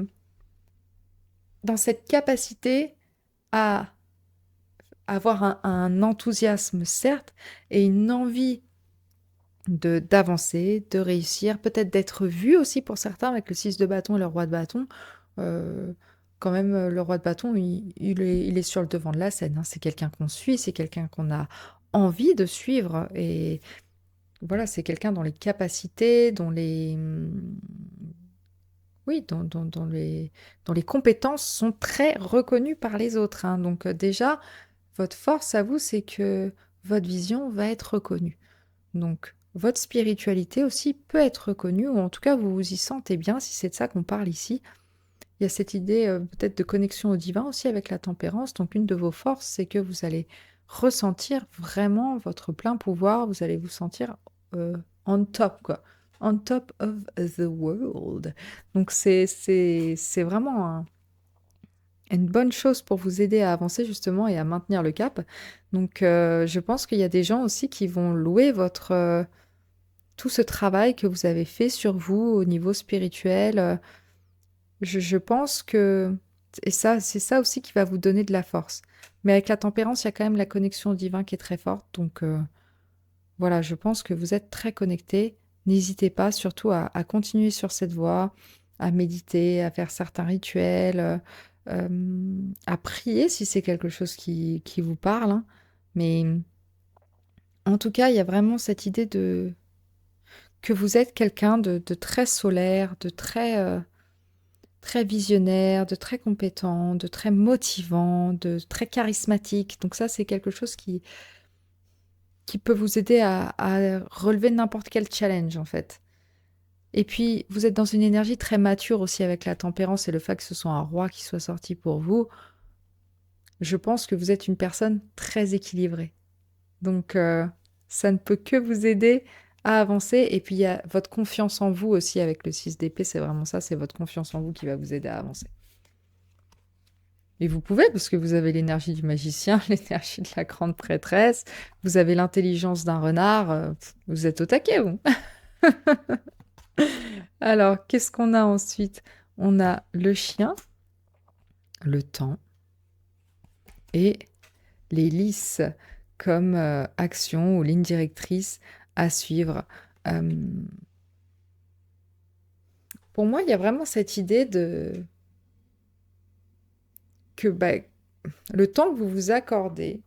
cette capacité à avoir un enthousiasme, certes, et une envie d'avancer, de réussir, peut-être d'être vu aussi pour certains avec le 6 de bâton et le roi de bâton. Euh, Quand même, le roi de bâton, il est sur le devant de la scène, hein. C'est quelqu'un qu'on suit, c'est quelqu'un qu'on a envie de suivre. Et voilà, c'est quelqu'un dont les capacités, oui, dont les compétences sont très reconnues par les autres, hein. Donc déjà, votre force à vous, c'est que votre vision va être reconnue. Donc, votre spiritualité aussi peut être reconnue, ou en tout cas, vous vous y sentez bien, si c'est de ça qu'on parle ici. Il y a cette idée peut-être de connexion au divin aussi avec la tempérance. Donc, une de vos forces, c'est que vous allez ressentir vraiment votre plein pouvoir. Vous allez vous sentir on top, quoi. On top of the world. Donc, c'est vraiment une bonne chose pour vous aider à avancer justement et à maintenir le cap. Donc, je pense qu'il y a des gens aussi qui vont louer tout ce travail que vous avez fait sur vous au niveau spirituel. Je pense que... Et ça, c'est ça aussi qui va vous donner de la force. Mais avec la tempérance, il y a quand même la connexion au divin qui est très forte. Donc voilà, je pense que vous êtes très connectés. N'hésitez pas surtout à continuer sur cette voie, à méditer, à faire certains rituels, à prier si c'est quelque chose qui vous parle, hein. Mais en tout cas, il y a vraiment cette idée que vous êtes quelqu'un de très solaire, de très visionnaire, de très compétent, de très motivant, de très charismatique. Donc ça, c'est quelque chose qui peut vous aider à relever n'importe quel challenge, en fait. Et puis, vous êtes dans une énergie très mature aussi avec la tempérance et le fait que ce soit un roi qui soit sorti pour vous. Je pense que vous êtes une personne très équilibrée. Donc, ça ne peut que vous aider à avancer. Et puis, il y a votre confiance en vous aussi avec le 6 d'épée. C'est vraiment ça, c'est votre confiance en vous qui va vous aider à avancer. Et vous pouvez, parce que vous avez l'énergie du magicien, l'énergie de la grande prêtresse, vous avez l'intelligence d'un renard, vous êtes au taquet, vous. Alors, qu'est-ce qu'on a ensuite? On a le chien, le temps et les lys comme action ou ligne directrice à suivre. Euh, pour moi, il y a vraiment cette idée que le temps que vous vous accordez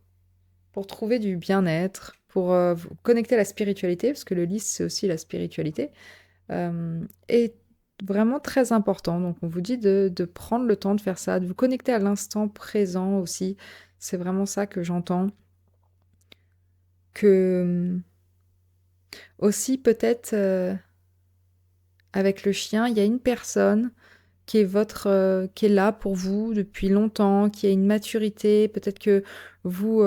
pour trouver du bien-être, pour vous connecter à la spiritualité, parce que le lys, c'est aussi la spiritualité, est vraiment très important. Donc, on vous dit de prendre le temps de faire ça, de vous connecter à l'instant présent aussi. C'est vraiment ça que j'entends. Que aussi, peut-être, avec le chien, il y a une personne qui est là pour vous depuis longtemps, qui a une maturité. Peut-être que vous,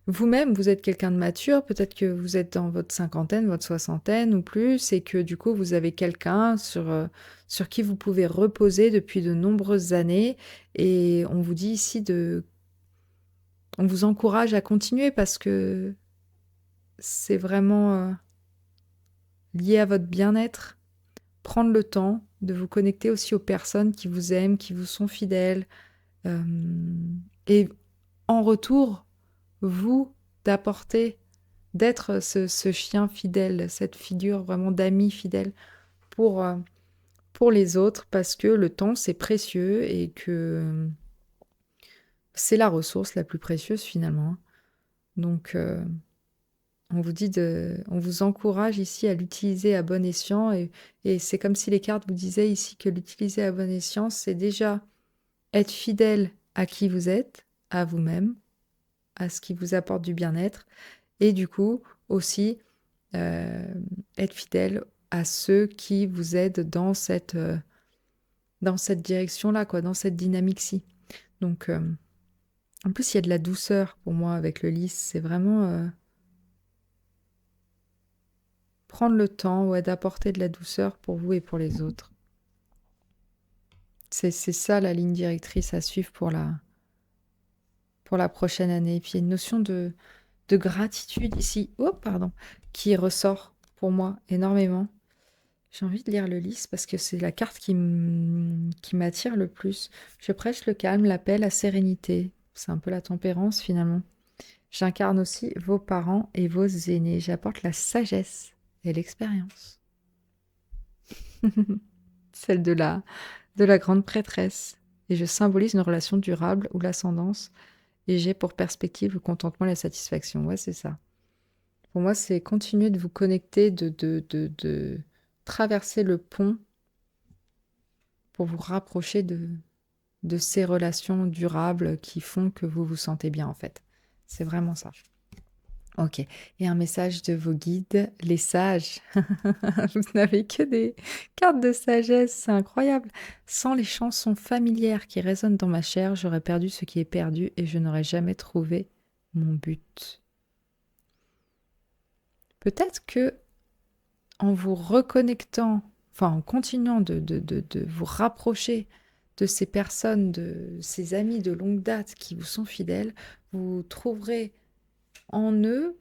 vous-même, vous êtes quelqu'un de mature. Peut-être que vous êtes dans votre cinquantaine, votre soixantaine ou plus, et que du coup, vous avez quelqu'un sur qui vous pouvez reposer depuis de nombreuses années. Et on vous dit ici on vous encourage à continuer parce que c'est vraiment lié à votre bien-être. Prendre le temps de vous connecter aussi aux personnes qui vous aiment, qui vous sont fidèles. Et en retour, vous, d'être ce chien fidèle, cette figure vraiment d'ami fidèle pour pour les autres parce que le temps, c'est précieux et que c'est la ressource la plus précieuse finalement. Donc, on vous encourage ici à l'utiliser à bon escient et c'est comme si les cartes vous disaient ici que l'utiliser à bon escient, c'est déjà être fidèle à qui vous êtes, à vous-même, à ce qui vous apporte du bien-être et du coup aussi être fidèle à ceux qui vous aident dans cette direction-là, quoi, dans cette dynamique-ci. Donc, en plus, il y a de la douceur pour moi avec le lys. C'est vraiment prendre le temps, ouais, d'apporter de la douceur pour vous et pour les autres. C'est ça la ligne directrice à suivre pour la prochaine année. Et puis il y a une notion de gratitude ici, oh pardon, qui ressort pour moi énormément. J'ai envie de lire le lys parce que c'est la carte qui m'attire le plus. Je prêche le calme, la paix, la sérénité. C'est un peu la tempérance finalement. J'incarne aussi vos parents et vos aînés. J'apporte la sagesse et l'expérience. Celle de la grande prêtresse. Et je symbolise une relation durable où l'ascendance et j'ai pour perspective le contentement et la satisfaction. Ouais, c'est ça. Pour moi, c'est continuer de vous connecter, de traverser le pont pour vous rapprocher de ces relations durables qui font que vous vous sentez bien, en fait. C'est vraiment ça. Ok. Et un message de vos guides, les sages. Vous n'avez que des cartes de sagesse, c'est incroyable. Sans les chansons familières qui résonnent dans ma chair, j'aurais perdu ce qui est perdu et je n'aurais jamais trouvé mon but. Peut-être que en vous reconnectant, enfin en continuant de vous rapprocher de ces personnes, de ces amis de longue date qui vous sont fidèles, vous trouverez en eux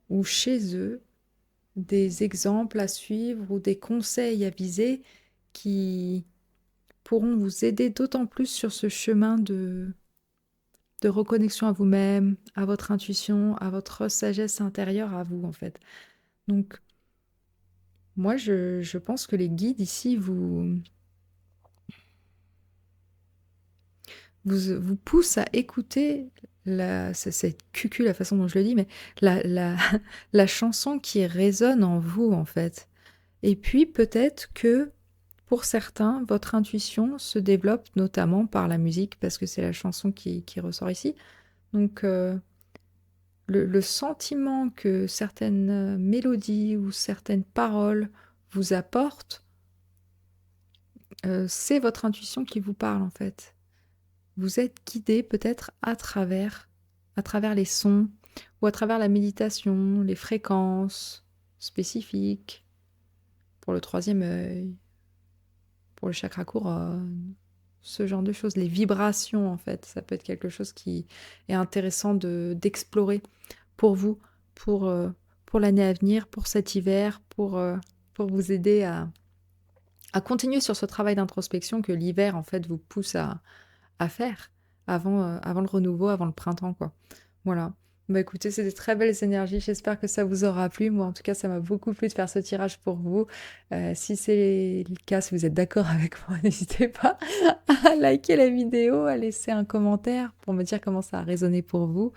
ou chez eux des exemples à suivre ou des conseils à viser qui pourront vous aider d'autant plus sur ce chemin de reconnexion à vous-même, à votre intuition, à votre sagesse intérieure à vous en fait. Donc moi je pense que les guides ici vous poussent à écouter c'est cucu la façon dont je le dis, mais la chanson qui résonne en vous en fait. Et puis peut-être que pour certains, votre intuition se développe notamment par la musique, parce que c'est la chanson qui ressort ici. Donc le sentiment que certaines mélodies ou certaines paroles vous apportent, c'est votre intuition qui vous parle en fait. Vous êtes guidé peut-être à travers les sons ou à travers la méditation, les fréquences spécifiques pour le troisième œil, pour le chakra couronne, ce genre de choses, les vibrations en fait, ça peut être quelque chose qui est intéressant d'explorer pour vous, pour l'année à venir, pour cet hiver, pour vous aider à continuer sur ce travail d'introspection que l'hiver en fait vous pousse à faire avant le renouveau, avant le printemps, quoi. Voilà. Bah écoutez, c'est des très belles énergies. J'espère que ça vous aura plu. Moi, en tout cas, ça m'a beaucoup plu de faire ce tirage pour vous. Si c'est le cas, si vous êtes d'accord avec moi, n'hésitez pas à liker la vidéo, à laisser un commentaire pour me dire comment ça a résonné pour vous,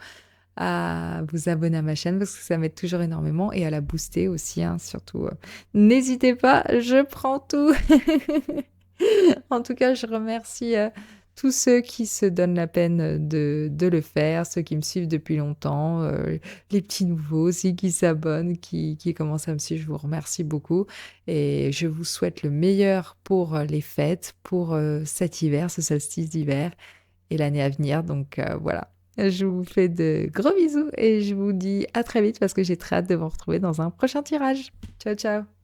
à vous abonner à ma chaîne parce que ça m'aide toujours énormément et à la booster aussi, hein, surtout. N'hésitez pas, je prends tout. En tout cas, je remercie tous ceux qui se donnent la peine de le faire, ceux qui me suivent depuis longtemps, les petits nouveaux aussi qui s'abonnent, qui commencent à me suivre. Je vous remercie beaucoup et je vous souhaite le meilleur pour les fêtes, pour cet hiver, ce solstice d'hiver et l'année à venir. Donc voilà, je vous fais de gros bisous et je vous dis à très vite parce que j'ai très hâte de vous retrouver dans un prochain tirage. Ciao, ciao!